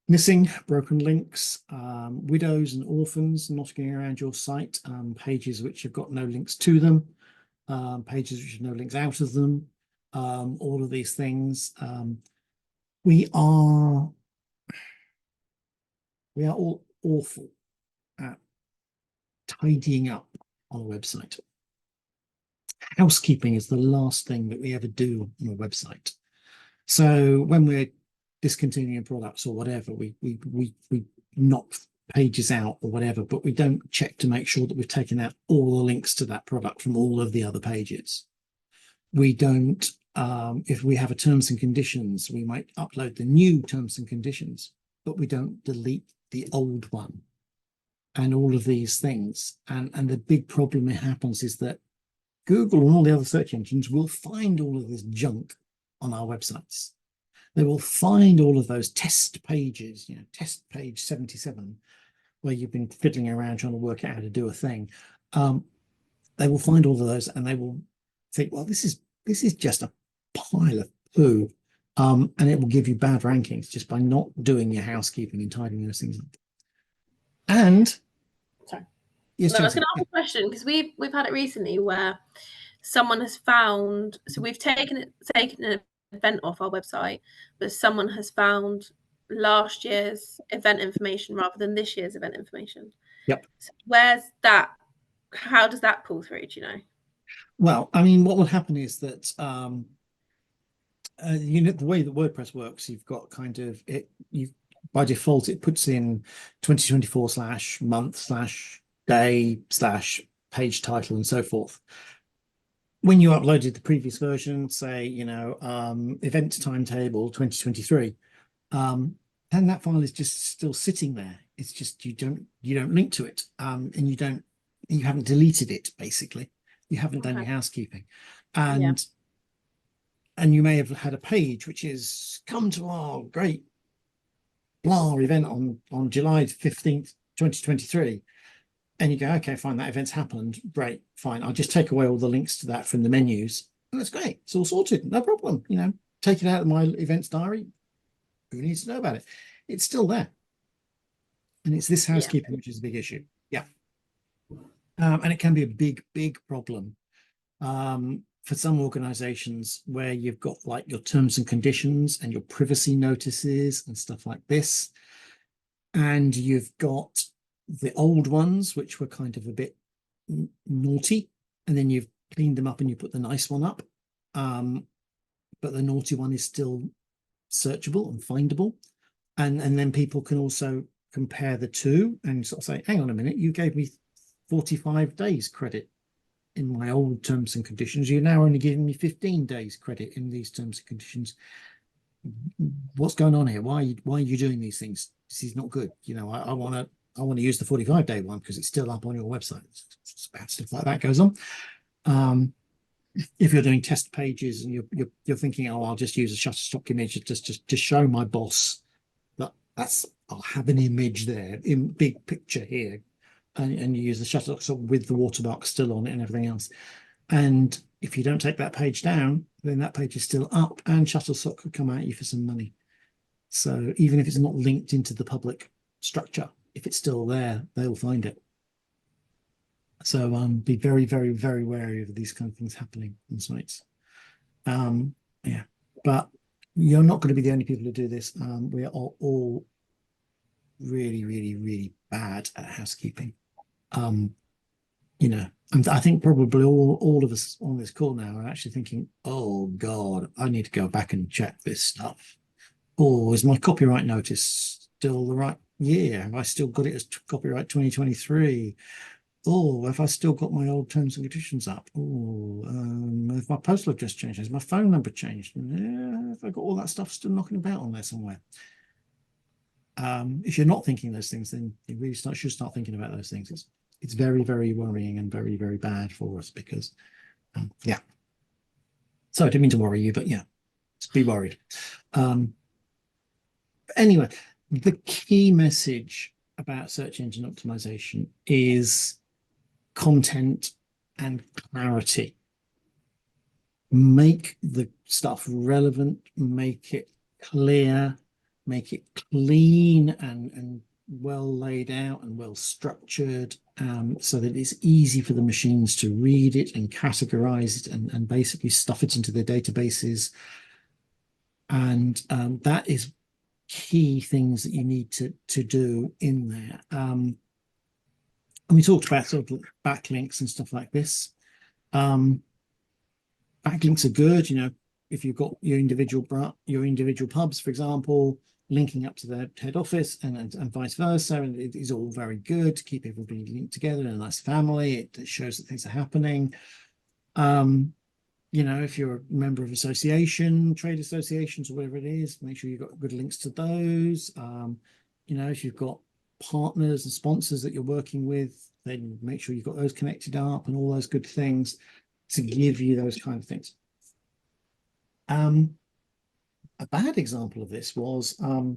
missing, broken links, widows and orphans knocking around your site, pages which have got no links to them, pages which have no links out of them, all of these things. We are all awful at tidying up on a website. Housekeeping is the last thing that we ever do on a website. So when we're discontinuing products or whatever, we knock pages out or whatever, but we don't check to make sure that we've taken out all the links to that product from all of the other pages. We don't, if we have a terms and conditions, we might upload the new terms and conditions, but we don't delete the old one and all of these things. And the big problem that happens is that Google and all the other search engines will find all of this junk on our websites. They will find all of those test pages, test page 77, where you've been fiddling around trying to work out how to do a thing. They will find all of those and they will think, well, this is just a pile of poo. And it will give you bad rankings just by not doing your housekeeping and tidying those things up. And sorry, yes, no, I was going to ask a question because we've had it recently where someone has found. So we've taken an event off our website, but someone has found last year's event information rather than this year's event information. Yep. So where's that? How does that pull through? Do you know? Well, I mean, what will happen is that the way that WordPress works, you've got kind of it. By default, it puts in 2024/month/day/page title and so forth. When you uploaded the previous version, say, event timetable 2023, then that file is just still sitting there. It's just you don't link to it, and you haven't deleted it. Basically, you haven't done your housekeeping, and you may have had a page which is come to our great blah event on July 15th, 2023. And you go, okay, fine, that event's happened. Great, fine. I'll just take away all the links to that from the menus. And that's great. It's all sorted. No problem. Take it out of my events diary. Who needs to know about it? It's still there. And it's this housekeeping, which is a big issue. Yeah. And it can be a big, big problem for some organizations where you've got like your terms and conditions and your privacy notices and stuff like this. And you've got the old ones, which were kind of a bit naughty, and then you've cleaned them up and you put the nice one up. But the naughty one is still searchable and findable. And then people can also compare the two and sort of say, hang on a minute, you gave me 45 days credit in my old terms and conditions. You're now only giving me 15 days credit in these terms and conditions. What's going on here? Why are you doing these things? This is not good. I want to use the 45-day one because it's still up on your website. Bad stuff like that goes on. If you're doing test pages and you're thinking, oh, I'll just use a Shutterstock image just to show my boss that's I'll have an image there in big picture here, and you use the Shutterstock with the watermark still on it and everything else. And if you don't take that page down, then that page is still up, and Shutterstock could come at you for some money. So even if it's not linked into the public structure, if it's still there, they'll find it. So be very, very, very wary of these kind of things happening on sites. Yeah, but you're not going to be the only people who do this. We are all really, really, really bad at housekeeping. You know, and I think probably all of us on this call now are actually thinking, oh God, I need to go back and check this stuff. Or is my copyright notice still the right year? Have I still got it as copyright 2023? Oh, have I still got my old terms and conditions up? Oh, if my postal address changed, has my phone number changed? Yeah, have I got all that stuff still knocking about on there somewhere? If you're not thinking those things, then you really should start thinking about those things. It's very, very worrying and very, very bad for us because, yeah. So I didn't mean to worry you, but yeah, just be worried. Anyway, the key message about search engine optimization is content and clarity. Make the stuff relevant, make it clear, make it clean and well laid out and well structured, so that it's easy for the machines to read it and categorize it and basically stuff it into their databases. And that is key things that you need to do in there. And we talked about sort of backlinks and stuff like this. Backlinks are good, you know, if you've got your individual pubs, for example, linking up to their head office and vice versa, and it is all very good to keep everybody linked together in a nice family. It shows that things are happening. You know, if you're a member of association, trade associations, or whatever it is, make sure you've got good links to those. You know, if you've got partners and sponsors that you're working with, then make sure you've got those connected up and all those good things to give you those kind of things. A bad example of this was a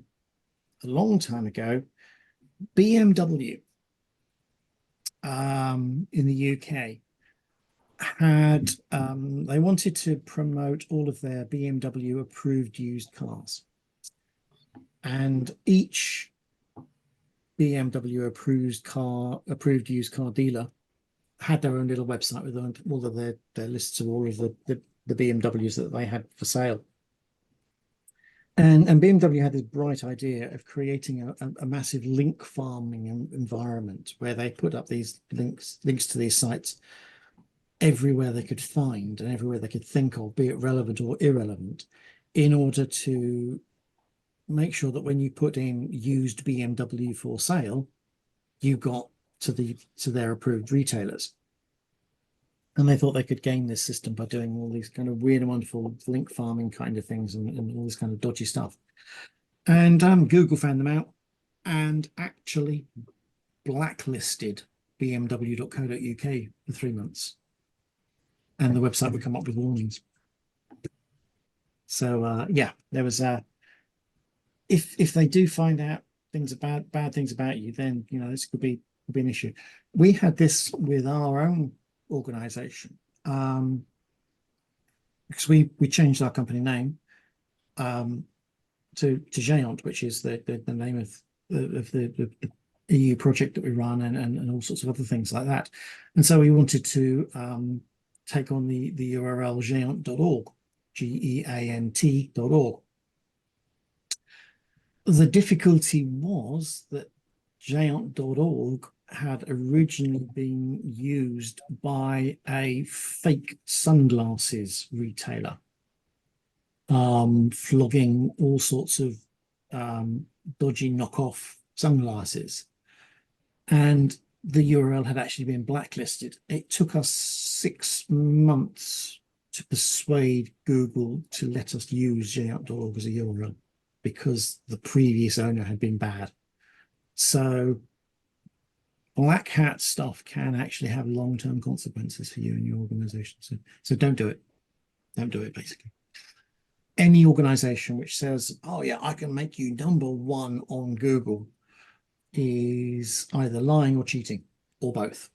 long time ago, BMW in the UK had they wanted to promote all of their BMW approved used cars, and each BMW approved used car dealer had their own little website with all of their lists of all of the BMWs that they had for sale. And BMW had this bright idea of creating a massive link farming environment where they put up these links to these sites everywhere they could find and everywhere they could think of, be it relevant or irrelevant, in order to make sure that when you put in used BMW for sale, you got to their approved retailers. And they thought they could game this system by doing all these kind of weird and wonderful link farming kind of things and all this kind of dodgy stuff. And Google found them out and actually blacklisted bmw.co.uk for 3 months. And the website would come up with warnings. So yeah, there was if they do find out bad things about you, then you know this could be an issue. We had this with our own organization because we changed our company name to Géant, which is the name of the EU project that we run and all sorts of other things like that. And so we wanted to take on the URL géant.org, GEANT.org. The difficulty was that Géant.org had originally been used by a fake sunglasses retailer, flogging all sorts of dodgy knockoff sunglasses. And the URL had actually been blacklisted. It took us 6 months to persuade Google to let us use Géant.org as a URL because the previous owner had been bad. So black hat stuff can actually have long-term consequences for you and your organization. So don't do it. Don't do it, basically. Any organization which says, oh yeah, I can make you #1 on Google is either lying or cheating, or both.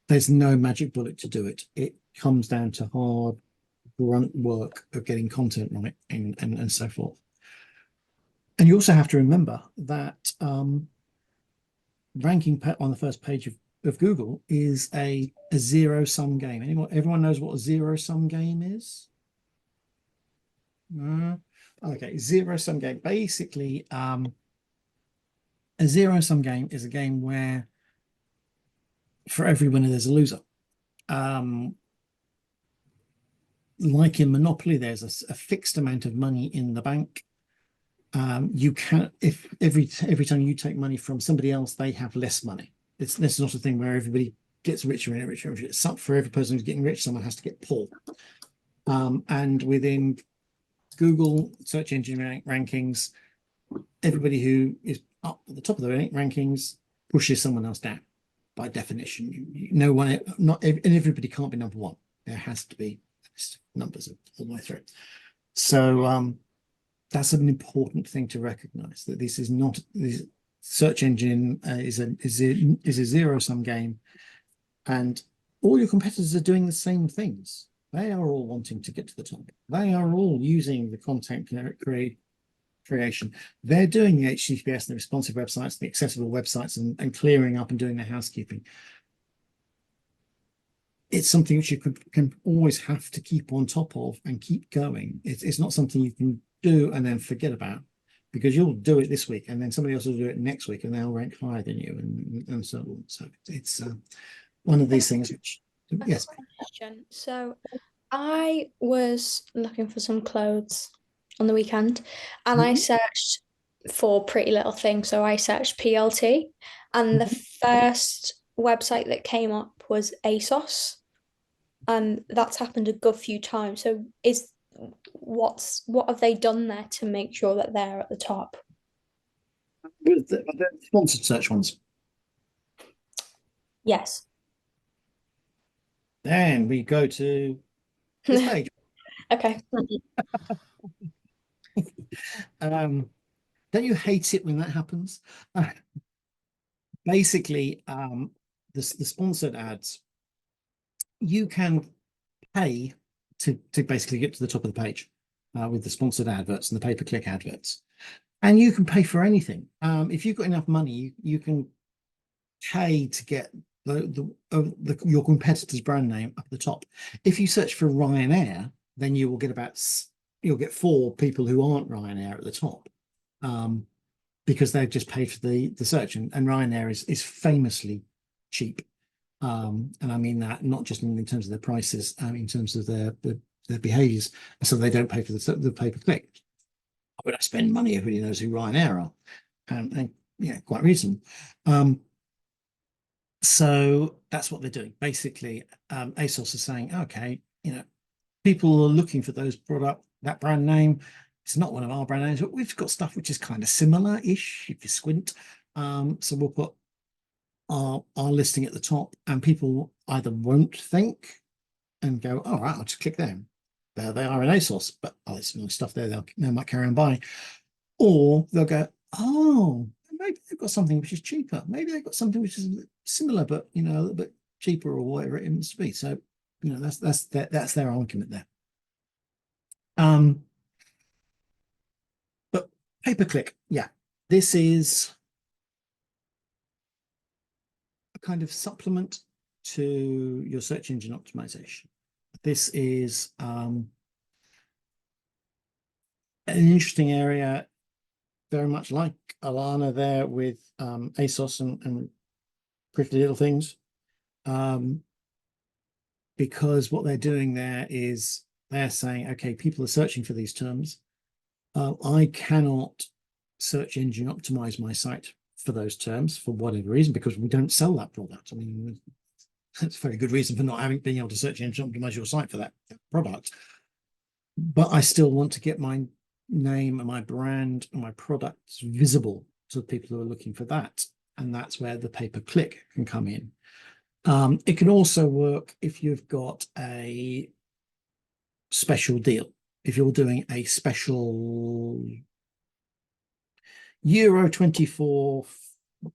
There's no magic bullet to do it. It comes down to hard, grunt work of getting content right and so forth. And you also have to remember that ranking on the first page of of Google is a zero-sum game. Everyone knows what a zero-sum game is? Okay, zero-sum game. Basically, a zero-sum game is a game where for every winner there's a loser. Like in Monopoly, there's a fixed amount of money in the bank. You can, if every time you take money from somebody else, they have less money. This is not a thing where everybody gets richer and richer and richer. It's up for every person who's getting rich, someone has to get poor. And within Google search engine rankings, everybody who is up at the top of the rankings pushes someone else down by definition. No one, and everybody can't be number one. There has to be numbers all the way through. So that's an important thing to recognize, that this is not, this search engine is a zero-sum game, and all your competitors are doing the same things. They are all wanting to get to the top. They are all using the content creation. They're doing the HTTPS, the responsive websites, the accessible websites, and clearing up and doing the housekeeping. It's something which you can always have to keep on top of and keep going. It's not something you can do and then forget about, because you'll do it this week and then somebody else will do it next week and they'll rank higher than you, and so on. So it's one of these things which, yes. Question. So I was looking for some clothes on the weekend and I searched for Pretty Little Thing. So I searched PLT and the first website that came up was ASOS. And that's happened a good few times. So what have they done there to make sure that they're at the top? The sponsored search ones. Yes. Then we go to this page. Okay. Don't you hate it when that happens? Basically, the sponsored ads, you can pay to basically get to the top of the page with the sponsored adverts and the pay-per-click adverts, and you can pay for anything. If you've got enough money, you can pay to get your competitor's brand name up at the top. If you search for Ryanair, then you will get you'll get 4 people who aren't Ryanair at the top, because they've just paid for the search, and Ryanair is famously cheap. And I mean that not just in terms of their prices, in terms of their behaviors. So they don't pay for the pay-per-click. But I spend money, everybody knows who Ryanair are, and yeah, quite reasonable. So that's what they're doing. Basically, ASOS is saying, okay, people are looking for that brand name. It's not one of our brand names, but we've got stuff which is kind of similar-ish if you squint. So we'll put our listing at the top, and people either won't think and go, all right, I'll just click them. There they are in ASOS, but there's no stuff there they might carry on buying. Or they'll go, oh, maybe they've got something which is cheaper. Maybe they've got something which is similar, but a little bit cheaper, or whatever it must be. So that's their argument there. But pay-per-click, yeah, this is a kind of supplement to your search engine optimization. This is an interesting area, very much like Alana there with ASOS and Pretty Little Things, because what they're doing there is they're saying, okay, people are searching for these terms. I cannot search engine optimize my site for those terms for whatever reason, because we don't sell that product. I mean, that's a very good reason for not being able to search engine optimize your site for that product. But I still want to get my name and my brand and my products visible to the people who are looking for that. And that's where the pay-per-click can come in. It can also work if you've got a special deal. If you're doing a special Euro 24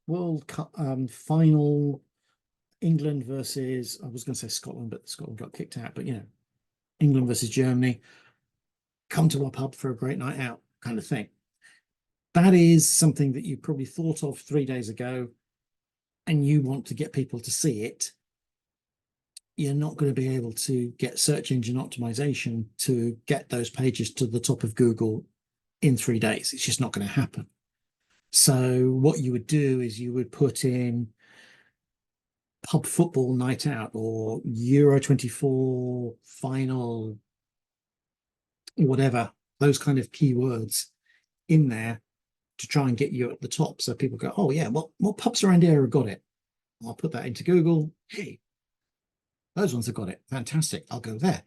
World Cup final, England versus, I was going to say Scotland, but Scotland got kicked out, but England versus Germany, come to our pub for a great night out kind of thing. That is something that you probably thought of 3 days ago, and you want to get people to see it, you're not going to be able to get search engine optimization to get those pages to the top of Google in 3 days. It's just not going to happen. So what you would do is you would put in pub football night out or Euro 24 final, whatever, those kind of keywords in there to try and get you at the top. So people go, oh yeah, what pubs around here have got it? I'll put that into Google. Hey, those ones have got it. Fantastic. I'll go there.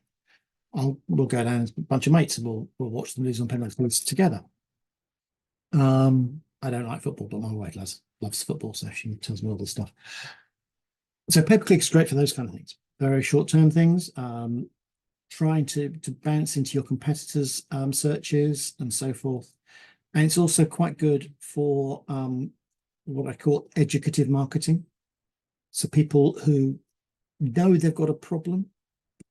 We'll go down with a bunch of mates and we'll watch them lose on penalties together. I don't like football, but my wife loves football, so she tells me all this stuff. So pay-per-click's great for those kind of things. Very short-term things. Trying to bounce into your competitors' searches and so forth. And it's also quite good for what I call educative marketing. So people who know they've got a problem,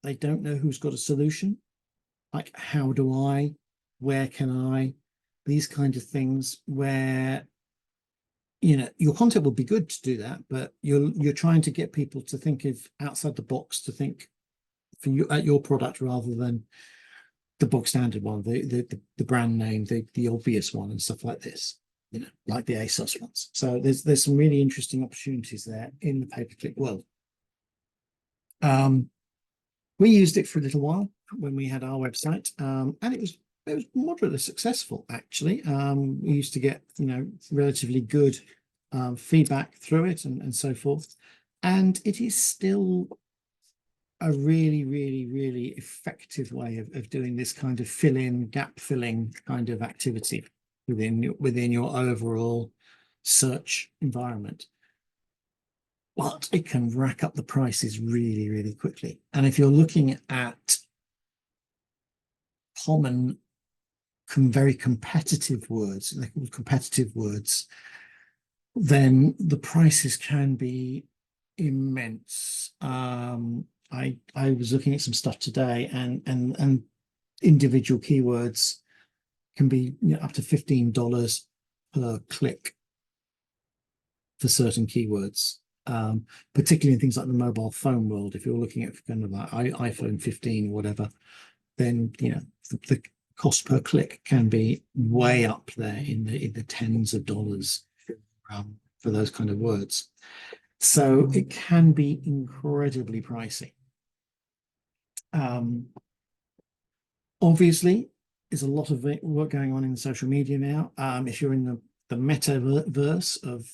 they don't know who's got a solution. Like, how do I? Where can I? These kind of things where, you know, your content will be good to do that, but you're trying to get people to think of outside the box, to think for you at your product rather than the bog standard one, the brand name, the obvious one, and stuff like this, you know, like the ASOS ones. So there's some really interesting opportunities there in the pay-per-click world. We used it for a little while when we had our website, and it was moderately successful, actually. We used to get, you know, relatively good feedback through it and so forth. And it is still a really, really, really effective way of doing this kind of gap filling kind of activity within your overall search environment. But it can rack up the prices really, really quickly. And if you're looking at common, very competitive words, they're called competitive words, then the prices can be immense. I was looking at some stuff today, and individual keywords can be, you know, up to $15 per click for certain keywords. Particularly in things like the mobile phone world. If you're looking at kind of like iPhone 15 or whatever, then, you know, the cost per click can be way up there in the tens of dollars for those kind of words. So it can be incredibly pricey. Obviously, there's a lot of work going on in social media now. If you're in the metaverse of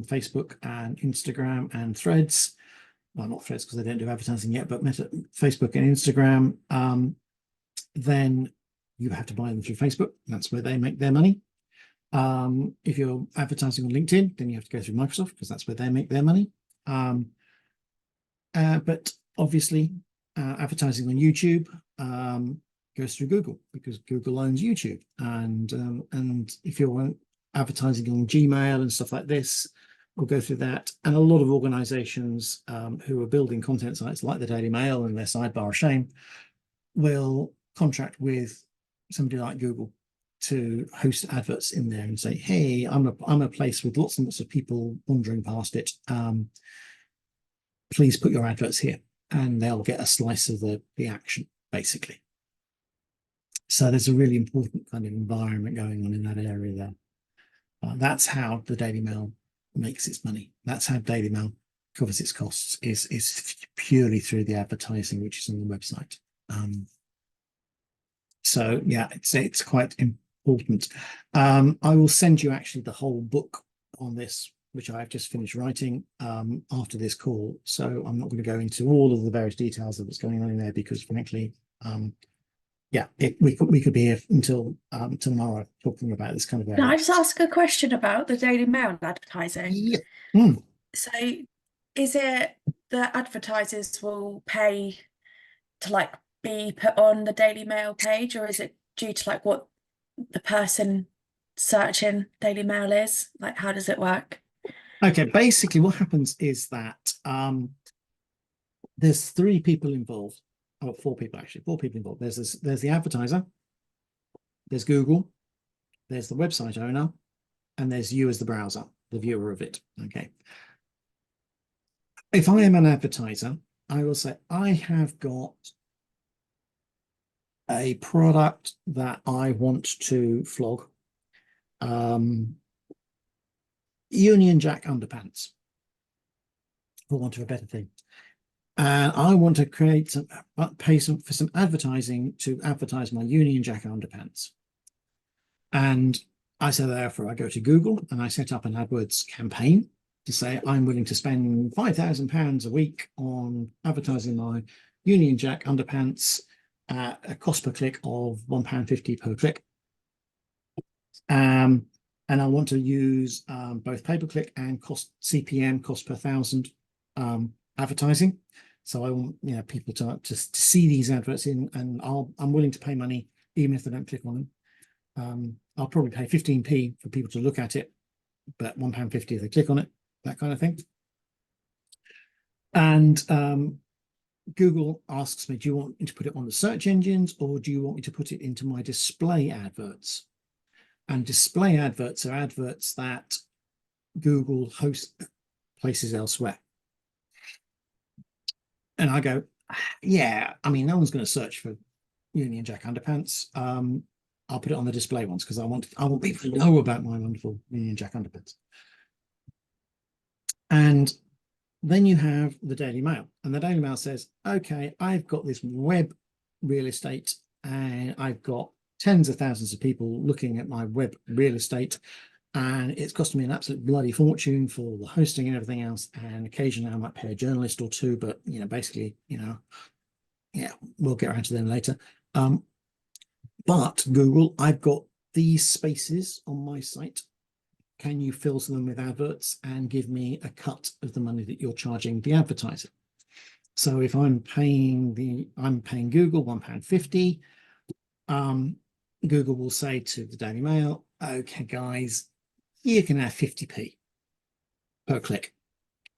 Facebook and Instagram and Threads, well, not Threads because they don't do advertising yet, but Facebook and Instagram, then you have to buy them through Facebook. That's where they make their money. If you're advertising on LinkedIn, then you have to go through Microsoft because that's where they make their money. But obviously, advertising on YouTube goes through Google because Google owns YouTube. And if you're advertising on Gmail and stuff like this, we'll go through that. And a lot of organizations who are building content sites like the Daily Mail and their sidebar of shame will contract with somebody like Google to host adverts in there and say, hey, I'm a place with lots and lots of people wandering past it. Please put your adverts here, and they'll get a slice of the action, basically. So there's a really important kind of environment going on in that area there. That's how the Daily Mail makes its money. That's how Daily Mail covers its costs, is purely through the advertising, which is on the website. So yeah, it's quite important. I will send you actually the whole book on this, which I've just finished writing after this call. So I'm not going to go into all of the various details of what's going on in there because, frankly, yeah, we could be here until tomorrow talking about this kind of area. Can I just ask a question about the Daily Mail advertising? Yeah. Mm. So is it the advertisers will pay to like be put on the Daily Mail page, or is it due to like what the person searching Daily Mail is? Like, how does it work? Okay, basically what happens is that there's 3 people involved. Oh, 4 people actually, 4 people involved. There's the advertiser, there's Google, there's the website owner, and there's you as the browser, the viewer of it. Okay. if I am an advertiser, I will say, I have got a product that I want to flog. Union Jack underpants, for want of a better thing. And I want to create some, pay some for some advertising to advertise my Union Jack underpants. And I say, therefore, I go to Google and I set up an AdWords campaign to say I'm willing to spend £5,000 a week on advertising my Union Jack underpants at a cost per click of £1.50 per click. And I want to use both pay-per-click and CPM, cost per thousand, advertising. So I want people to see these adverts in, and I'm willing to pay money even if they don't click on them. I'll probably pay 15p for people to look at it, but £1.50 if they click on it, that kind of thing. And Google asks me, do you want me to put it on the search engines, or do you want me to put it into my display adverts? And display adverts are adverts that Google hosts places elsewhere. And I go, yeah, I mean, no one's going to search for Union Jack underpants. I'll put it on the display ones because I want people to know about my wonderful Union Jack underpants. And then you have the Daily Mail, and the Daily Mail says, okay, I've got this web real estate and I've got tens of thousands of people looking at my web real estate, and it's costing me an absolute bloody fortune for the hosting and everything else. And occasionally I might pay a journalist or two, but basically, yeah, we'll get around to them later. But Google, I've got these spaces on my site. Can you fill them with adverts and give me a cut of the money that you're charging the advertiser? So if I'm paying Google £1.50, Google will say to the Daily Mail, okay, guys, you can have 50p per click.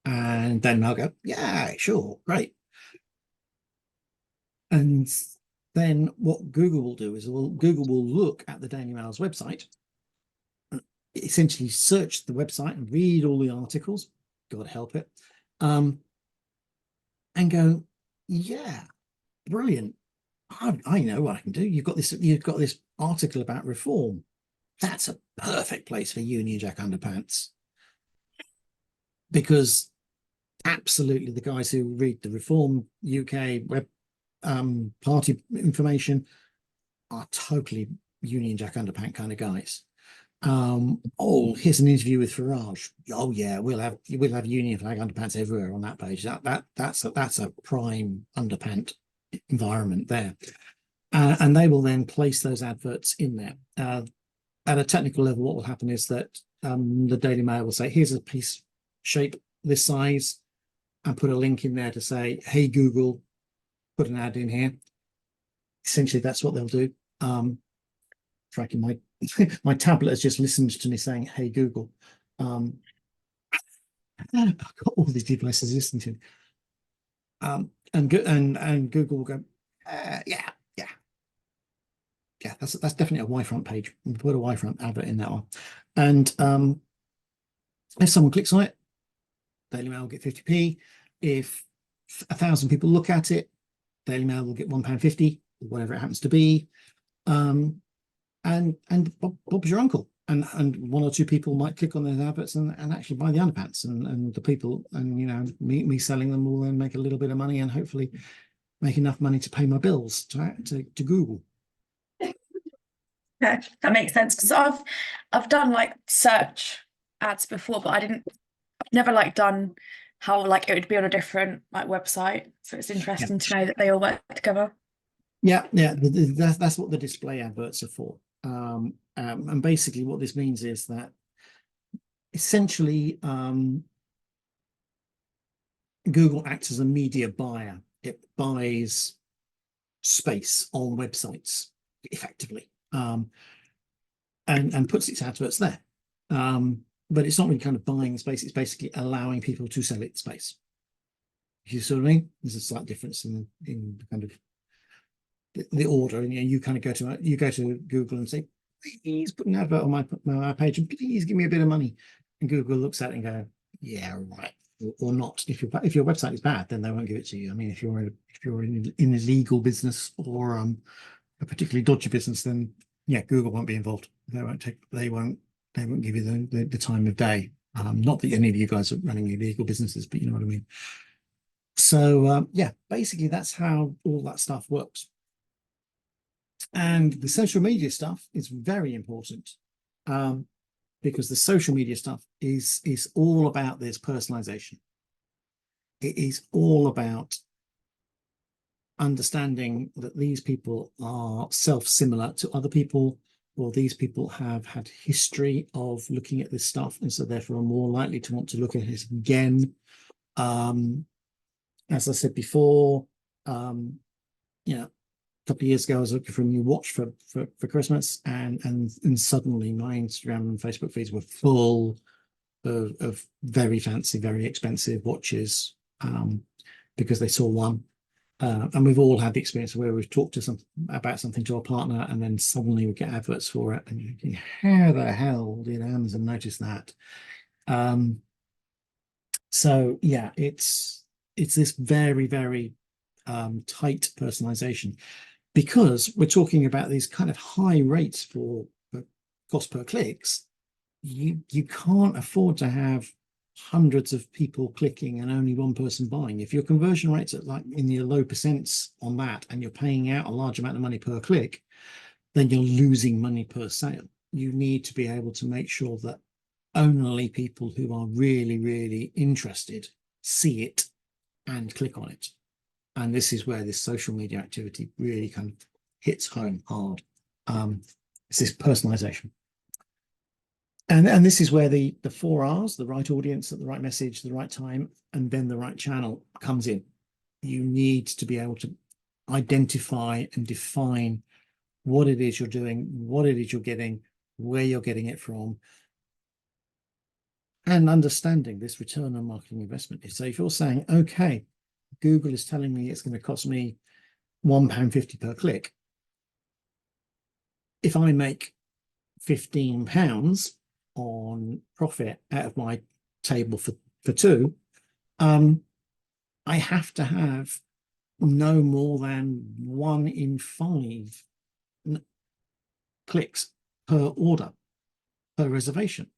And then I'll go, yeah, sure, great. And then what Google will do is Google will look at the Daily Mail's website, essentially search the website and read all the articles, God help it, and go, yeah, brilliant. I know what I can do. You've got this article about reform. That's a perfect place for Union Jack underpants, because absolutely the guys who read the Reform UK web party information are totally Union Jack underpant kind of guys. Oh, here's an interview with Farage. Oh yeah, we'll have Union flag underpants everywhere on that page. That's a prime underpant environment there. And they will then place those adverts in there. At a technical level, what will happen is that the Daily Mail will say, here's a piece shape this size, and put a link in there to say, hey Google, put an ad in here. Essentially that's what they'll do. Tracking my tablet has just listened to me saying, hey Google. I've got all these devices listening to me. And Google will go, yeah, that's definitely a Y-front page. We'll put a Y-front advert in that one. And if someone clicks on it, Daily Mail will get 50p. If 1,000 people look at it, Daily Mail will get £1.50, whatever it happens to be. And Bob's your uncle. And one or two people might click on those adverts and actually buy the underpants, and the people, and me selling them will then make a little bit of money and hopefully make enough money to pay my bills to Google. Yeah, that makes sense, because I've done like search ads before, but I've never like done how like it would be on a different like website. So it's interesting to know that they all work together. Yeah, that's what the display adverts are for. And basically what this means is that essentially Google acts as a media buyer. It buys space on websites effectively, and puts its adverts there. But it's not really kind of buying space, it's basically allowing people to sell it space. You see what I mean? There's a slight difference in the kind of the order. And you kind of go to Google and say, please put an advert on my page and please give me a bit of money. And Google looks at it and go, yeah, right, or not. If your website is bad, then they won't give it to you. I mean, if you're in a legal business or a particularly dodgy business, then yeah, Google won't be involved. They won't give you the time of day. Not that any of you guys are running illegal businesses, but you know what I mean. So yeah, basically that's how all that stuff works. And the social media stuff is very important, because the social media stuff is all about this personalization. It is all about understanding that these people are self-similar to other people, or these people have had history of looking at this stuff, and so therefore are more likely to want to look at it again. As I said before, you know, a couple of years ago, I was looking for a new watch for Christmas, and suddenly my Instagram and Facebook feeds were full of very fancy, very expensive watches, because they saw one. And we've all had the experience where we've talked to about something to our partner, and then suddenly we get adverts for it, and you think, how the hell did Amazon notice that? So yeah, it's this very, very tight personalization, because we're talking about these kind of high rates for cost per clicks. You can't afford to have hundreds of people clicking and only one person buying. If your conversion rates at like in the low percents on that, and you're paying out a large amount of money per click, then you're losing money per sale. You need to be able to make sure that only people who are really, really interested see it and click on it. And this is where this social media activity really kind of hits home hard. It's this personalization. And this is where the 4 R's, the right audience at the right message, the right time, and then the right channel comes in. You need to be able to identify and define what it is you're doing, what it is you're getting, where you're getting it from, and understanding this return on marketing investment. So if you're saying, okay, Google is telling me it's going to cost me £1.50 per click. If I make £15 on profit out of my table for 2, I have to have no more than 1 in 5 clicks per order, per reservation.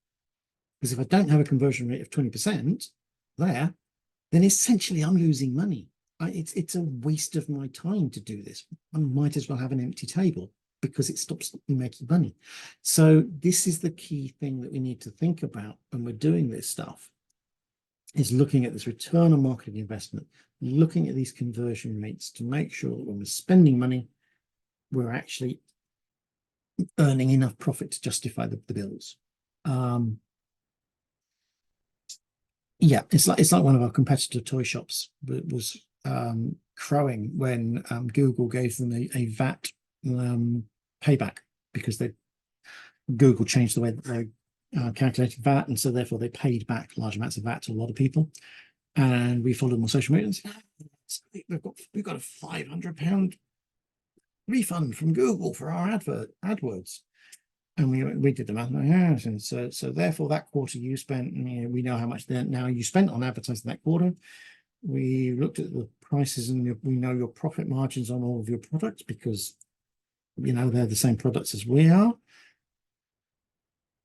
Because if I don't have a conversion rate of 20% there, then essentially I'm losing money. It's a waste of my time to do this. I might as well have an empty table, because it stops me making money. So this is the key thing that we need to think about when we're doing this stuff, is looking at this return on marketing investment, looking at these conversion rates to make sure that when we're spending money, we're actually earning enough profit to justify the bills. Yeah, it's like one of our competitor toy shops that was crowing when Google gave them a VAT payback, because Google changed the way that they calculated VAT, and so therefore they paid back large amounts of VAT to a lot of people. And we followed them on social media and said, we've got a £500 refund from Google for our AdWords. And we did the math, and so therefore that quarter you spent, we know how much now you spent on advertising that quarter. We looked at the prices, and we know your profit margins on all of your products, because they're the same products as we are.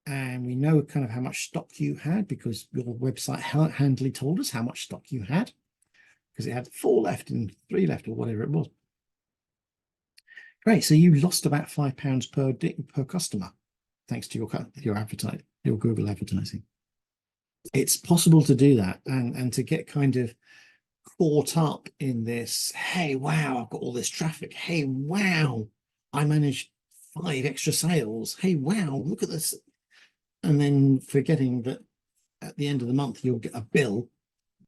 And we know kind of how much stock you had, because your website handily told us how much stock you had, because it had 4 left and 3 left, or whatever it was. Great. So you lost about £5 per customer, thanks to your Google advertising. It's possible to do that, and to get kind of caught up in this. Hey, wow, I've got all this traffic. Hey, wow, I managed 5 extra sales. Hey, wow, look at this. And then forgetting that at the end of the month, you'll get a bill,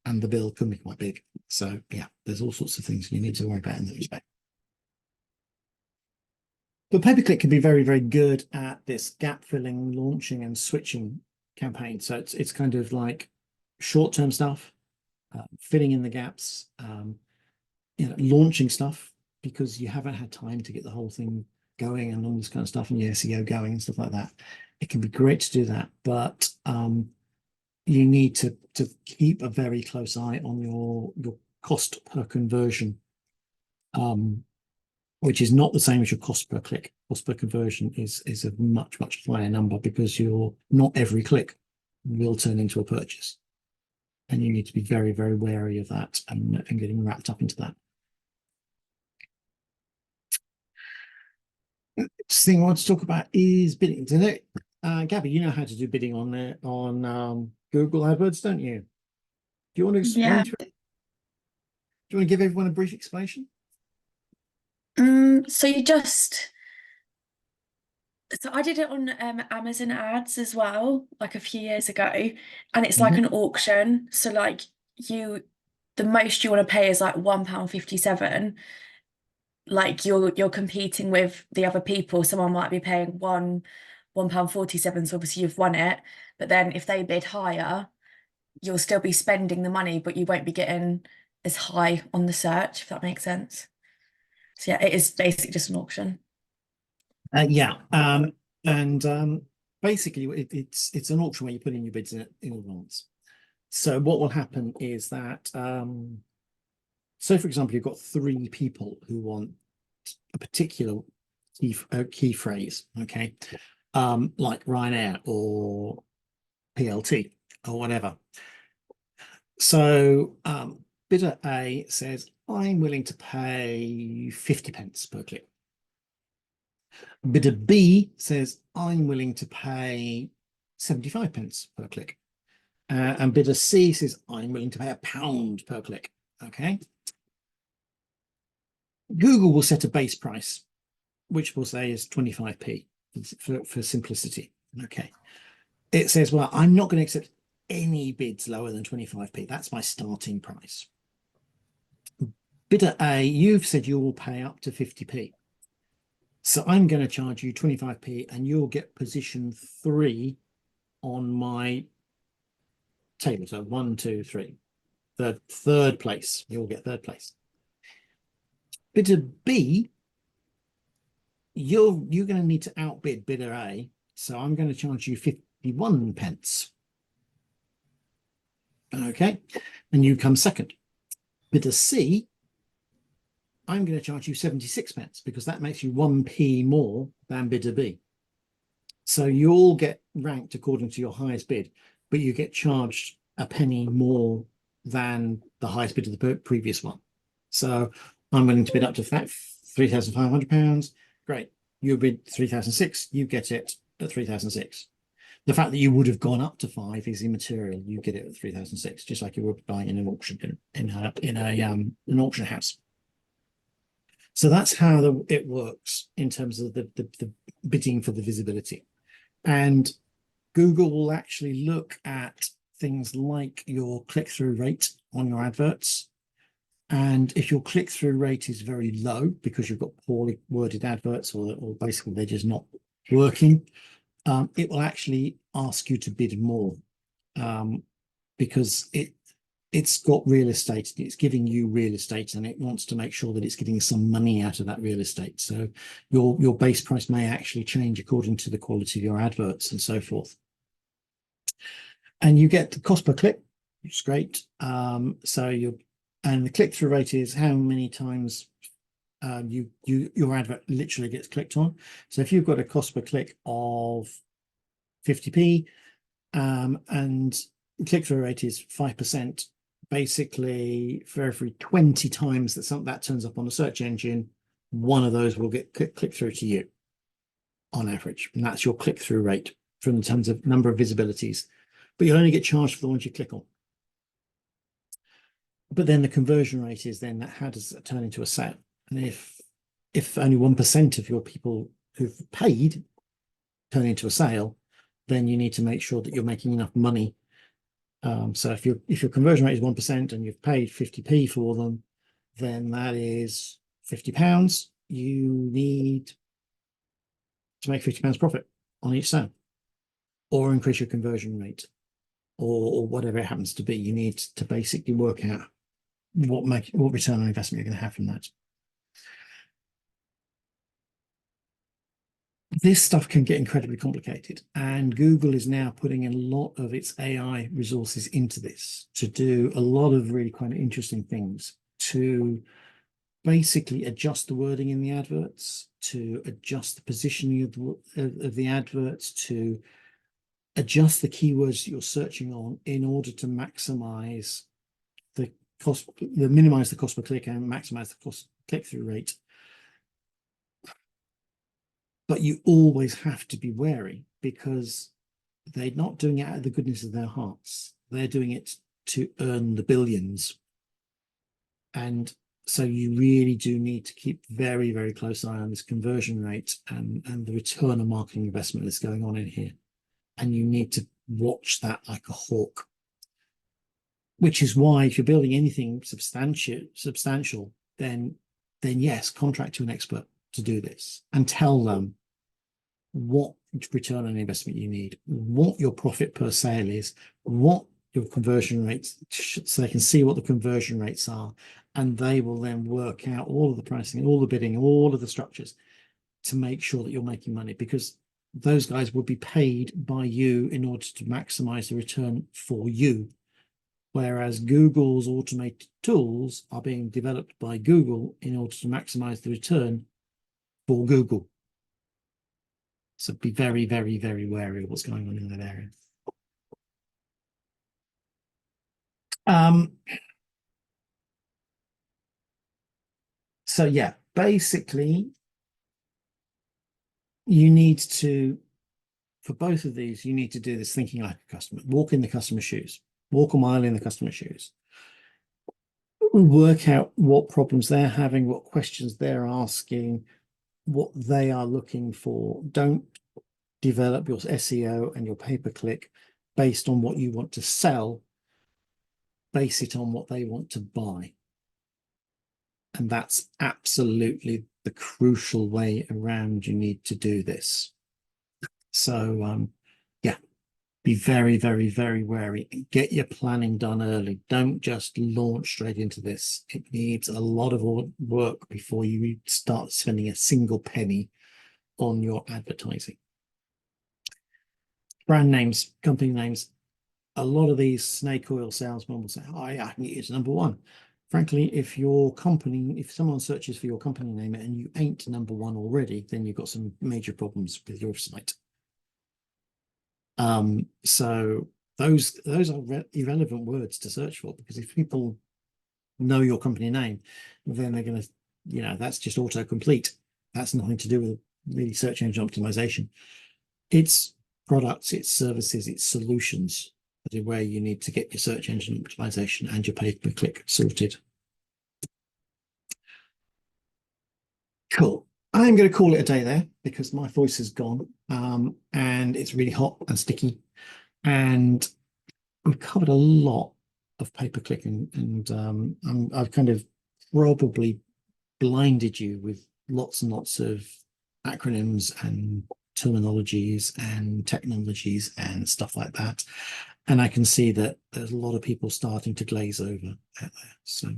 and the bill can be quite big. So yeah, there's all sorts of things you need to worry about in that respect. But pay-per-click can be very, very good at this gap filling, launching, and switching campaign. So it's kind of like short-term stuff, filling in the gaps, launching stuff because you haven't had time to get the whole thing going and all this kind of stuff, and your SEO going and stuff like that. It can be great to do that, but you need to keep a very close eye on your cost per conversion, which is not the same as your cost per click. Cost per conversion is a much higher number, because not every click will turn into a purchase, and you need to be very wary of that and getting wrapped up into that. Next thing I want to talk about is bidding. Gabby, you know how to do bidding on Google AdWords, don't you? Do you want to explain Yeah. do you want to give everyone a brief explanation? So I did it on Amazon ads as well, like a few years ago, and it's like an auction. So like the most you want to pay is like £1.57. Like you're competing with the other people. Someone might be paying £1.47, so obviously you've won it. But then if they bid higher, you'll still be spending the money, but you won't be getting as high on the search, if that makes sense. So yeah, it is basically just an auction. Basically it's an auction where you put in your bids in advance. So what will happen is that so for example, you've got 3 people who want a particular key phrase, okay, like Ryanair or PLT or whatever. So bidder A says, I'm willing to pay 50p per click. Bidder B says, I'm willing to pay 75p per click. And bidder C says, I'm willing to pay £1 per click. Okay. Google will set a base price, which we'll say is 25p for simplicity. Okay. It says, well, I'm not going to accept any bids lower than 25p. That's my starting price. Bidder A, you've said you will pay up to 50p. So I'm going to charge you 25p, and you'll get position 3 on my table. So 1, 2, 3. The third place, you'll get third place. Bidder B, you're going to need to outbid bidder A. So I'm going to charge you 51p. Okay, and you come second. Bidder C, I'm going to charge you 76p, because that makes you 1p more than bidder B. So you all get ranked according to your highest bid, but you get charged a penny more than the highest bid of the previous one. So I'm willing to bid up to £3,500. Great. You bid 3,006, you get it at 3,006. The fact that you would have gone up to 5 is immaterial. You get it at 3,006, just like you would buying in an auction in an auction house. So that's how it works in terms of the bidding for the visibility. And Google will actually look at things like your click-through rate on your adverts. And if your click-through rate is very low because you've got poorly worded adverts, or basically they're just not working, it will actually ask you to bid more, because it's got real estate, it's giving you real estate, and it wants to make sure that it's getting some money out of that real estate. So your base price may actually change according to the quality of your adverts and so forth. And you get the cost per click, which is great. And the click-through rate is how many times your advert literally gets clicked on. So if you've got a cost per click of 50p, and click-through rate is 5%, basically for every 20 times that turns up on a search engine, one of those will get clicked through to you on average. And that's your click-through rate from terms of number of visibilities. But you'll only get charged for the ones you click on. But then the conversion rate is then that, how does that turn into a sale? And if only 1% of your people who've paid turn into a sale, then you need to make sure that you're making enough money. So if your conversion rate is 1% and you've paid 50p for them, then that is £50. You need to make £50 profit on each sale, or increase your conversion rate, or whatever it happens to be. You need to basically work out what return on investment you're going to have from that. this stuff can get incredibly complicated, and Google is now putting a lot of its AI resources into this to do a lot of really kind of interesting things, to basically adjust the wording in the adverts, to adjust the positioning of the adverts, to adjust the keywords that you're searching on in order to maximize the cost, minimize the cost per click and maximize the cost click-through rate. But you always have to be wary, because they're not doing it out of the goodness of their hearts. They're doing it to earn the billions. And so you really do need to keep very, very close eye on this conversion rate and the return on marketing investment that's going on in here. And you need to watch that like a hawk. Which is why if you're building anything substantial, then yes, contract to an expert to do this and tell them what return on investment you need, what your profit per sale is, what your conversion rates, so they can see what the conversion rates are, and they will then work out all of the pricing, all the bidding, all of the structures to make sure that you're making money, because those guys will be paid by you in order to maximize the return for you. Whereas Google's automated tools are being developed by Google in order to maximize the return for Google. So be very, very, very wary of what's going on in that area. So yeah, basically, you need to, for both of these, you need to do this thinking like a customer, walk in the customer's shoes, walk a mile in the customer's shoes, work out what problems they're having, what questions they're asking, what they are looking for. Don't develop your SEO and your pay-per-click based on what you want to sell. Base it on what they want to buy. And that's absolutely the crucial way around you need to do this. So yeah, be very, very, very wary. Get your planning done early. Don't just launch straight into this. It needs a lot of work before you start spending a single penny on your advertising. Brand names, company names. A lot of these snake oil salesmen will say, oh yeah, I can get you to number one. Frankly, if someone searches for your company name and you ain't number one already, then you've got some major problems with your site. So those are irrelevant words to search for, because if people know your company name, then they're going to, that's just autocomplete. That's nothing to do with really search engine optimization. It's products, it's services, it's solutions that are where you need to get your search engine optimization and your pay-per-click sorted. Cool. I'm going to call it a day there because my voice is gone, and it's really hot and sticky, and we've covered a lot of pay-per-click, and I've kind of probably blinded you with lots and lots of acronyms and terminologies and technologies and stuff like that. And I can see that there's a lot of people starting to glaze over out there. So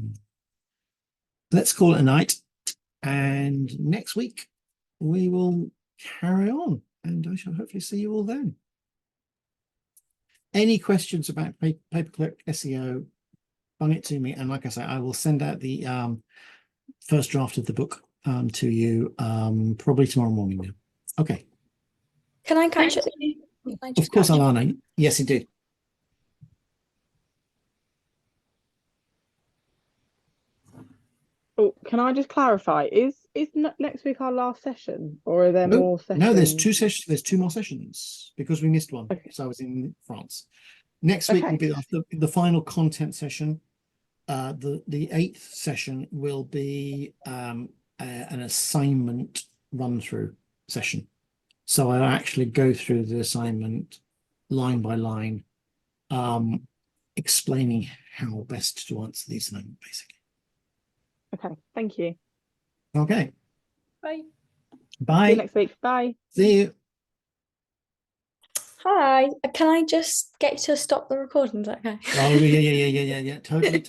let's call it a night. And next week we will carry on, and I shall hopefully see you all then. Any questions about pay-per-click SEO, bung it to me. And like I say, I will send out the first draft of the book to you probably tomorrow morning now. Okay. Can I catch it? Of course, Alana. Yes, indeed. Oh, can I just clarify? Is next week our last session, or are there more sessions? No, there's two sessions. There's two more sessions because we missed one. Okay. So I was in France. Next week will be the final content session. The 8th session will be an assignment run through session. So I'll actually go through the assignment line by line, explaining how best to answer the assignment, basically. Okay, thank you. Okay. Bye. Bye. See you next week. Bye. See you. Hi, can I just get you to stop the recording? Is that okay? Oh, yeah. Totally.